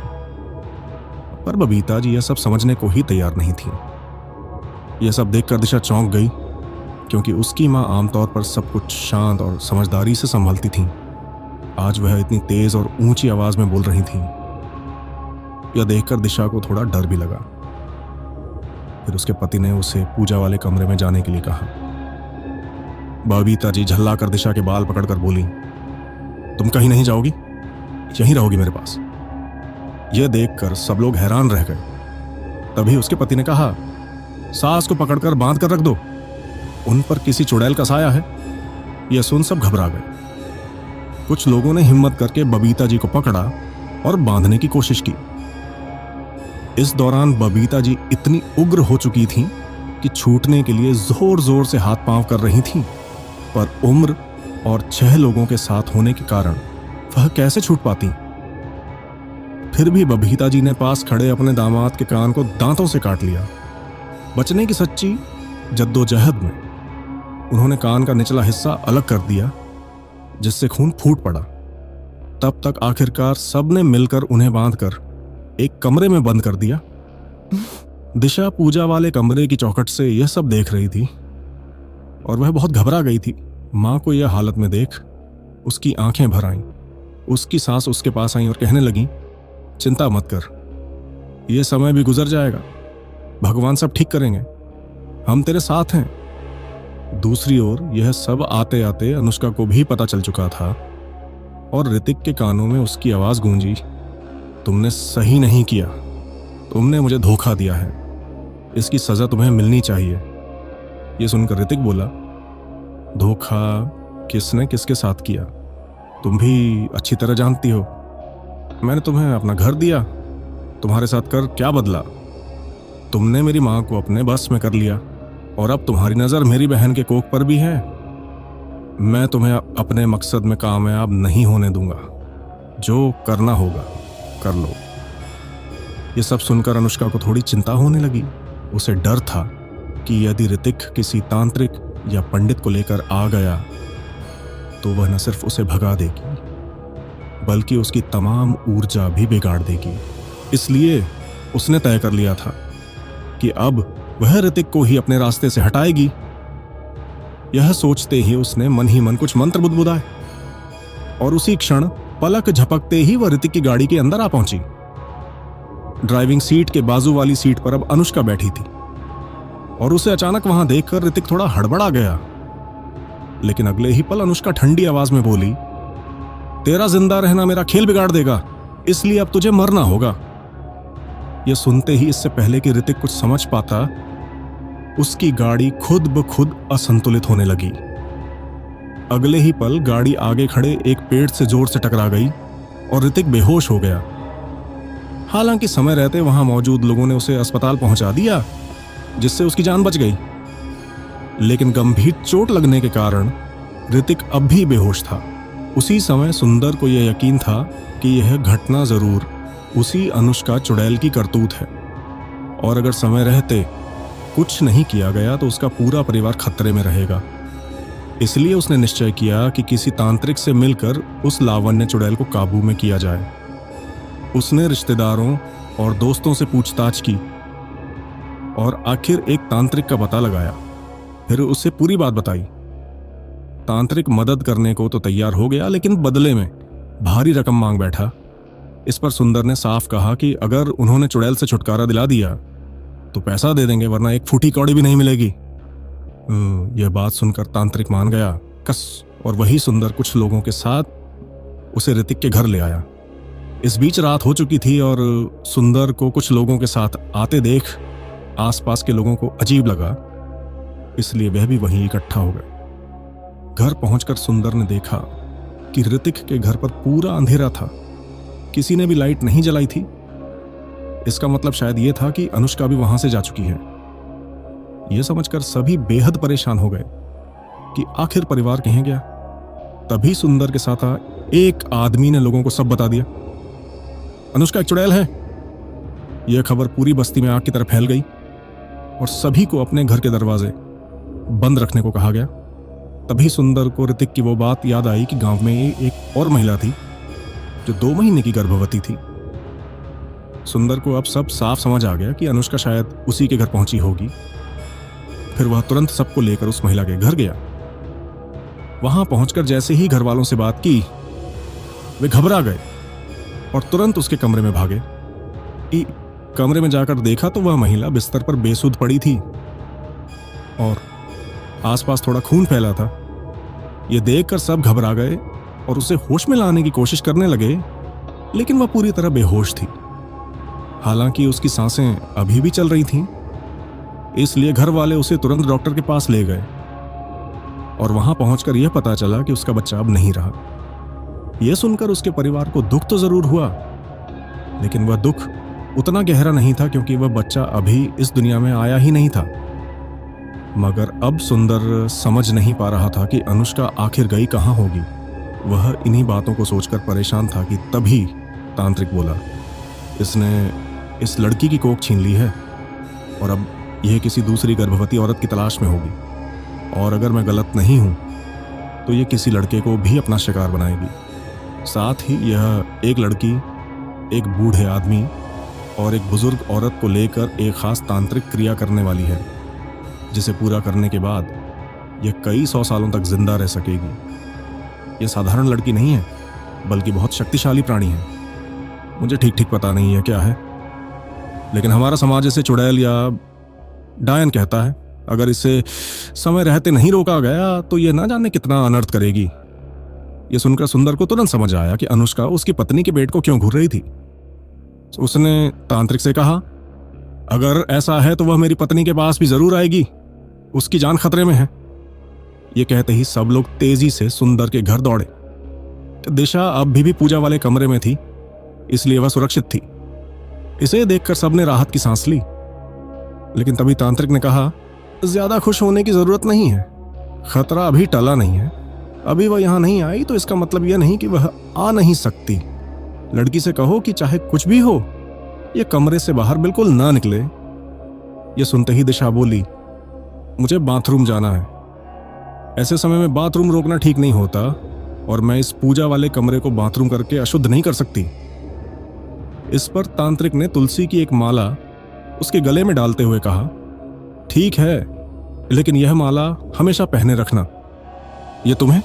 पर बबीता जी यह सब समझने को ही तैयार नहीं थी। यह सब देखकर दिशा चौंक गई, क्योंकि उसकी मां आमतौर पर सब कुछ शांत और समझदारी से संभालती थी। आज वह इतनी तेज और ऊंची आवाज में बोल रही थी। यह देखकर दिशा को थोड़ा डर भी लगा। फिर उसके पति ने उसे पूजा वाले कमरे में जाने के लिए कहा। बबीता जी झल्लाकर दिशा के बाल पकड़कर बोली, तुम कहीं नहीं जाओगी, यहीं रहोगी मेरे पास। यह देखकर सब लोग हैरान रह गए। तभी उसके पति ने कहा, सास को पकड़कर बांध कर रख दो, उन पर किसी चुड़ैल का साया है। यह सुन सब घबरा गए। कुछ लोगों ने हिम्मत करके बबीता जी को पकड़ा और बांधने की कोशिश की। इस दौरान बबीता जी इतनी उग्र हो चुकी थीं कि छूटने के लिए जोर जोर से हाथ पांव कर रही थीं, पर उम्र और 6 लोगों के साथ होने के कारण वह कैसे छूट पाती। फिर भी बबीता जी ने पास खड़े अपने दामाद के कान को दांतों से काट लिया। बचने की सच्ची जद्दोजहद में उन्होंने कान का निचला हिस्सा अलग कर दिया, जिससे खून फूट पड़ा। तब तक आखिरकार सबने मिलकर उन्हें बांधकर एक कमरे में बंद कर दिया। दिशा पूजा वाले कमरे की चौखट से यह सब देख रही थी और वह बहुत घबरा गई थी। मां को यह हालत में देख उसकी आंखें भर आईं। उसकी सास उसके पास आई और कहने लगी, चिंता मत कर, यह समय भी गुजर जाएगा, भगवान सब ठीक करेंगे, हम तेरे साथ हैं। दूसरी ओर यह सब आते आते अनुष्का को भी पता चल चुका था और ऋतिक के कानों में उसकी आवाज गूंजी, तुमने सही नहीं किया, तुमने मुझे धोखा दिया है, इसकी सजा तुम्हें मिलनी चाहिए। यह सुनकर ऋतिक बोला, धोखा किसने किसके साथ किया तुम भी अच्छी तरह जानती हो। मैंने तुम्हें अपना घर दिया, तुम्हारे साथ कर क्या बदला? तुमने मेरी मां को अपने बस में कर लिया और अब तुम्हारी नजर मेरी बहन के कोख पर भी है। मैं तुम्हें अपने मकसद में कामयाब नहीं होने दूंगा, जो करना होगा कर लो। यह सब सुनकर अनुष्का को थोड़ी चिंता होने लगी। उसे डर था कि यदि ऋतिक किसी तांत्रिक या पंडित को लेकर आ गया तो वह न सिर्फ उसे भगा देगी बल्कि उसकी तमाम ऊर्जा भी बिगाड़ देगी। इसलिए उसने तय कर लिया था कि अब वह ऋतिक को ही अपने रास्ते से हटाएगी। यह सोचते ही उसने मन ही मन कुछ मंत्र बुदबुदाए और उसी क्षण पलक झपकते ही वह ऋतिक की गाड़ी के अंदर आ पहुंची। ड्राइविंग सीट के बाजू वाली सीट पर अब अनुष्का बैठी थी और उसे अचानक वहां देखकर ऋतिक थोड़ा हड़बड़ा गया। लेकिन अगले ही पल अनुष्का ठंडी आवाज में बोली, तेरा जिंदा रहना मेरा खेल बिगाड़ देगा, इसलिए अब तुझे मरना होगा। यह सुनते ही, इससे पहले कि ऋतिक कुछ समझ पाता, उसकी गाड़ी खुद ब खुद असंतुलित होने लगी। अगले ही पल गाड़ी आगे खड़े एक पेड़ से जोर से टकरा गई और ऋतिक बेहोश हो गया। हालांकि समय रहते वहां मौजूद लोगों ने उसे अस्पताल पहुंचा दिया, जिससे उसकी जान बच गई। लेकिन गंभीर चोट लगने के कारण ऋतिक अब भी बेहोश था। उसी समय सुंदर को यह यकीन था कि यह घटना जरूर उसी अनुष्का चुड़ैल की करतूत है, और अगर समय रहते कुछ नहीं किया गया तो उसका पूरा परिवार खतरे में रहेगा। इसलिए उसने निश्चय किया कि किसी तांत्रिक से मिलकर उस लावण्य चुड़ैल को काबू में किया जाए। उसने रिश्तेदारों और दोस्तों से पूछताछ की और आखिर एक तांत्रिक का पता लगाया। फिर उससे पूरी बात बताई। तांत्रिक मदद करने को तो तैयार हो गया, लेकिन बदले में भारी रकम मांग बैठा। इस पर सुंदर ने साफ कहा कि अगर उन्होंने चुड़ैल से छुटकारा दिला दिया तो पैसा दे देंगे, वरना एक फूटी कौड़ी भी नहीं मिलेगी। यह बात सुनकर तांत्रिक मान गया कस, और वही सुंदर कुछ लोगों के साथ उसे ऋतिक के घर ले आया। इस बीच रात हो चुकी थी और सुंदर को कुछ लोगों के साथ आते देख आसपास के लोगों को अजीब लगा, इसलिए वह भी वहीं इकट्ठा हो गए। घर पहुंचकर सुंदर ने देखा कि ऋतिक के घर पर पूरा अंधेरा था, किसी ने भी लाइट नहीं जलाई थी। इसका मतलब शायद यह था कि अनुष्का भी वहां से जा चुकी है। यह समझकर सभी बेहद परेशान हो गए कि आखिर परिवार कहीं गया। तभी सुंदर के साथ एक आदमी ने लोगों को सब बता दिया। अनुष्का एक चुड़ैल है। यह खबर पूरी बस्ती में आग की तरह फैल गई और सभी को अपने घर के दरवाजे बंद रखने को कहा गया। तभी सुंदर को ऋतिक की वो बात याद आई कि गांव में एक और महिला थी जो 2 महीने की गर्भवती थी। सुंदर को अब सब साफ समझ आ गया कि अनुष्का शायद उसी के घर पहुंची होगी। फिर वह तुरंत सबको लेकर उस महिला के घर गया। वहां पहुंचकर जैसे ही घर वालों से बात की, वे घबरा गए और तुरंत उसके कमरे में भागे। कमरे में जाकर देखा तो वह महिला बिस्तर पर बेसुध पड़ी थी और आसपास थोड़ा खून फैला था। यह देखकर सब घबरा गए और उसे होश में लाने की कोशिश करने लगे, लेकिन वह पूरी तरह बेहोश थी। हालांकि उसकी सांसें अभी भी चल रही थीं, इसलिए घर वाले उसे तुरंत डॉक्टर के पास ले गए और वहां पहुंचकर यह पता चला कि उसका बच्चा अब नहीं रहा। यह सुनकर उसके परिवार को दुख तो जरूर हुआ, लेकिन वह दुख उतना गहरा नहीं था क्योंकि वह बच्चा अभी इस दुनिया में आया ही नहीं था। मगर अब सुंदर समझ नहीं पा रहा था कि अनुष्का आखिर गई कहां होगी। वह इन्हीं बातों को सोचकर परेशान था कि तभी तांत्रिक बोला, इसने इस लड़की की कोख छीन ली है और अब यह किसी दूसरी गर्भवती औरत की तलाश में होगी, और अगर मैं गलत नहीं हूं तो यह किसी लड़के को भी अपना शिकार बनाएगी। साथ ही यह एक लड़की, एक बूढ़े आदमी और एक बुजुर्ग औरत को लेकर एक खास तांत्रिक क्रिया करने वाली है, जिसे पूरा करने के बाद यह कई 100 सालों तक जिंदा रह सकेगी। यह साधारण लड़की नहीं है, बल्कि बहुत शक्तिशाली प्राणी है। मुझे ठीक ठीक पता नहीं है क्या है, लेकिन हमारा समाज इसे चुड़ैल या डायन कहता है। अगर इसे समय रहते नहीं रोका गया तो यह ना जाने कितना अनर्थ करेगी। यह सुनकर सुंदर को तुरंत समझ आया कि अनुष्का उसकी पत्नी के पेट को क्यों घूर रही थी। उसने तांत्रिक से कहा, अगर ऐसा है तो वह मेरी पत्नी के पास भी जरूर आएगी, उसकी जान खतरे में है। यह कहते ही सब लोग तेजी से सुंदर के घर दौड़े। दिशा अब भी पूजा वाले कमरे में थी, इसलिए वह सुरक्षित थी। इसे देखकर सबने राहत की सांस ली, लेकिन तभी तांत्रिक ने कहा, ज्यादा खुश होने की जरूरत नहीं है, खतरा अभी टला नहीं है। अभी वह यहां नहीं आई तो इसका मतलब यह नहीं कि वह आ नहीं सकती। लड़की से कहो कि चाहे कुछ भी हो, यह कमरे से बाहर बिल्कुल ना निकले। यह सुनते ही दिशा बोली, मुझे बाथरूम जाना है। ऐसे समय में बाथरूम रोकना ठीक नहीं होता, और मैं इस पूजा वाले कमरे को बाथरूम करके अशुद्ध नहीं कर सकती। इस पर तांत्रिक ने तुलसी की एक माला उसके गले में डालते हुए कहा, ठीक है, लेकिन यह माला हमेशा पहने रखना। यह तुम्हें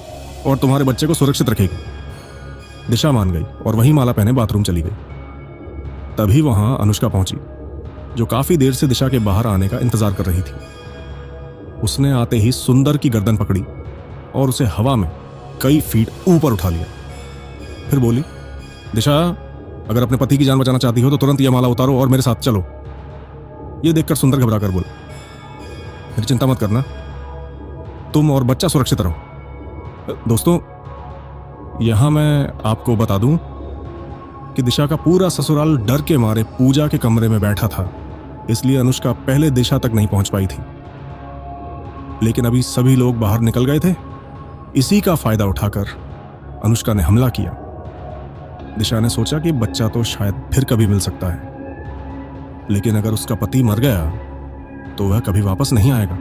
और तुम्हारे बच्चे को सुरक्षित रखेगी। दिशा मान गई और वही माला पहने बाथरूम चली गई। तभी वहां अनुष्का पहुंची, जो काफी देर से दिशा के बाहर आने का इंतजार कर रही थी। उसने आते ही सुंदर की गर्दन पकड़ी और उसे हवा में कई फीट ऊपर उठा लिया। फिर बोली, दिशा, अगर अपने पति की जान बचाना चाहती हो तो तुरंत यह माला उतारो और मेरे साथ चलो। यह देखकर सुंदर घबरा कर बोला, फिर चिंता मत करना, तुम और बच्चा सुरक्षित रहो। दोस्तों, यहां मैं आपको बता दूं कि दिशा का पूरा ससुराल डर के मारे पूजा के कमरे में बैठा था, इसलिए अनुष्का पहले दिशा तक नहीं पहुंच पाई थी। लेकिन अभी सभी लोग बाहर निकल गए थे। इसी का फायदा उठाकर अनुष्का ने हमला किया। दिशा ने सोचा कि बच्चा तो शायद फिर कभी मिल सकता है, लेकिन अगर उसका पति मर गया तो वह कभी वापस नहीं आएगा।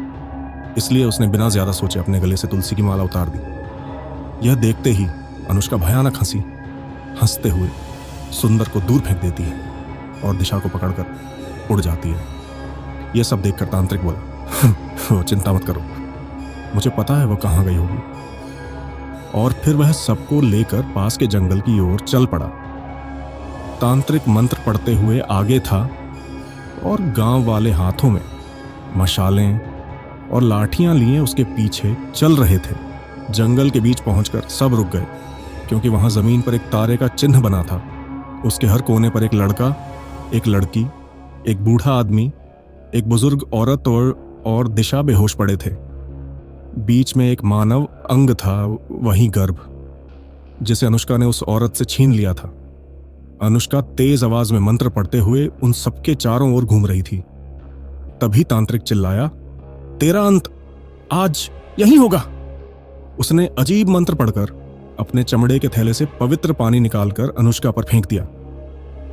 इसलिए उसने बिना ज्यादा सोचे अपने गले से तुलसी की माला उतार दी। यह देखते ही अनुष्का भयानक हंसते हुए सुंदर को दूर फेंक देती है और दिशा को पकड़कर उड़ जाती है। यह सब देखकर तांत्रिक बोला, चिंता मत करो, मुझे पता है वो कहाँ गई होगी। और फिर वह सबको लेकर पास के जंगल की ओर चल पड़ा। तांत्रिक मंत्र पढ़ते हुए आगे था और गांव वाले हाथों में मशालें और लाठियां लिए उसके पीछे चल रहे थे। जंगल के बीच पहुंचकर सब रुक गए, क्योंकि वहां जमीन पर एक तारे का चिन्ह बना था। उसके हर कोने पर एक लड़का, एक लड़की, एक बूढ़ा आदमी, एक बुजुर्ग औरत और दिशा बेहोश पड़े थे। बीच में एक मानव अंग था, वही गर्भ, जिसे अनुष्का ने उस औरत से छीन लिया था। अनुष्का तेज आवाज में मंत्र पढ़ते हुए उन सबके चारों ओर घूम रही थी। तभी तांत्रिक चिल्लाया, तेरा अंत आज यही होगा। उसने अजीब मंत्र पढ़कर अपने चमड़े के थैले से पवित्र पानी निकालकर अनुष्का पर फेंक दिया।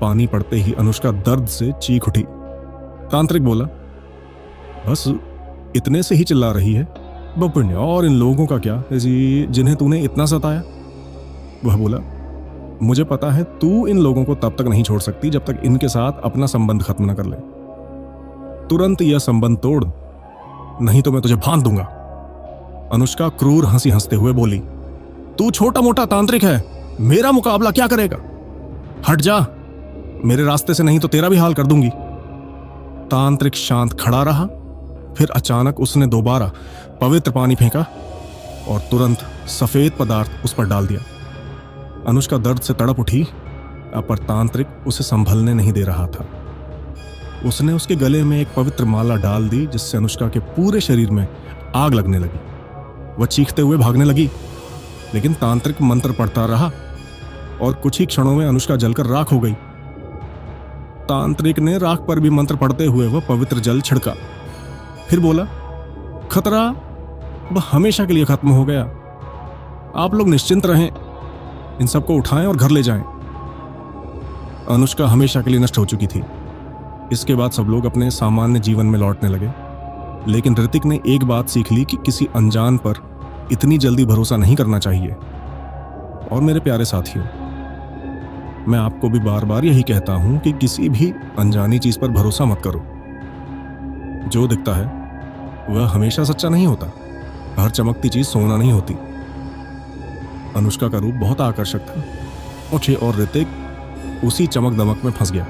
पानी पड़ते ही अनुष्का दर्द से चीख उठी। तांत्रिक बोला, बस इतने से ही चिल्ला रही है, बपुण्य, और इन लोगों का क्या जी, जिन्हें तूने इतना सताया? वह बोला, मुझे पता है तू इन लोगों को तब तक नहीं छोड़ सकती जब तक इनके साथ अपना संबंध खत्म न कर ले। तुरंत यह संबंध तोड़, नहीं तो मैं तुझे बांध दूंगा। अनुष्का क्रूर हंसी हंसते हुए बोली, तू छोटा मोटा तांत्रिक है, मेरा मुकाबला क्या करेगा? हट जा मेरे रास्ते से, नहीं तो तेरा भी हाल कर दूंगी। तांत्रिक शांत खड़ा रहा। फिर अचानक उसने दोबारा पवित्र पानी फेंका और तुरंत सफेद पदार्थ उस पर डाल दिया। अनुष्का दर्द से तड़प उठी, पर तांत्रिक उसे संभलने नहीं दे रहा था। उसने उसके गले में एक पवित्र माला डाल दी, जिससे अनुष्का के पूरे शरीर में आग लगने लगी। वह चीखते हुए भागने लगी, लेकिन तांत्रिक मंत्र पढ़ता रहा और कुछ ही क्षणों में अनुष्का जलकर राख हो गई। तांत्रिक ने राख पर भी मंत्र पढ़ते हुए वह पवित्र जल छिड़का। फिर बोला, खतरा अब हमेशा के लिए खत्म हो गया। आप लोग निश्चिंत रहें, इन सबको उठाएं और घर ले जाएं। अनुष्का हमेशा के लिए नष्ट हो चुकी थी। इसके बाद सब लोग अपने सामान्य जीवन में लौटने लगे। लेकिन ऋतिक ने एक बात सीख ली कि किसी अनजान पर इतनी जल्दी भरोसा नहीं करना चाहिए। और मेरे प्यारे साथियों, मैं आपको भी बार बार यही कहता हूं कि किसी भी अनजानी चीज पर भरोसा मत करो। जो दिखता है वह हमेशा सच्चा नहीं होता। हर चमकती चीज सोना नहीं होती। अनुष्का का रूप बहुत आकर्षक था और ऋतिक उसी चमक दमक में फंस गया।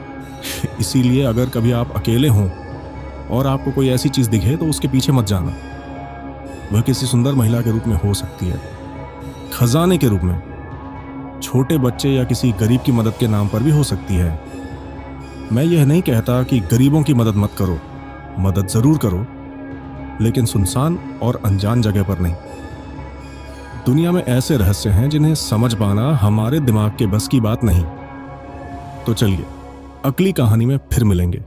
इसीलिए अगर कभी आप अकेले हों और आपको कोई ऐसी चीज दिखे तो उसके पीछे मत जाना। वह किसी सुंदर महिला के रूप में हो सकती है, खजाने के रूप में, छोटे बच्चे या किसी गरीब की मदद के नाम पर भी हो सकती है। मैं यह नहीं कहता कि गरीबों की मदद मत करो, मदद जरूर करो, लेकिन सुनसान और अनजान जगह पर नहीं। दुनिया में ऐसे रहस्य हैं जिन्हें समझ पाना हमारे दिमाग के बस की बात नहीं। तो चलिए अगली कहानी में फिर मिलेंगे।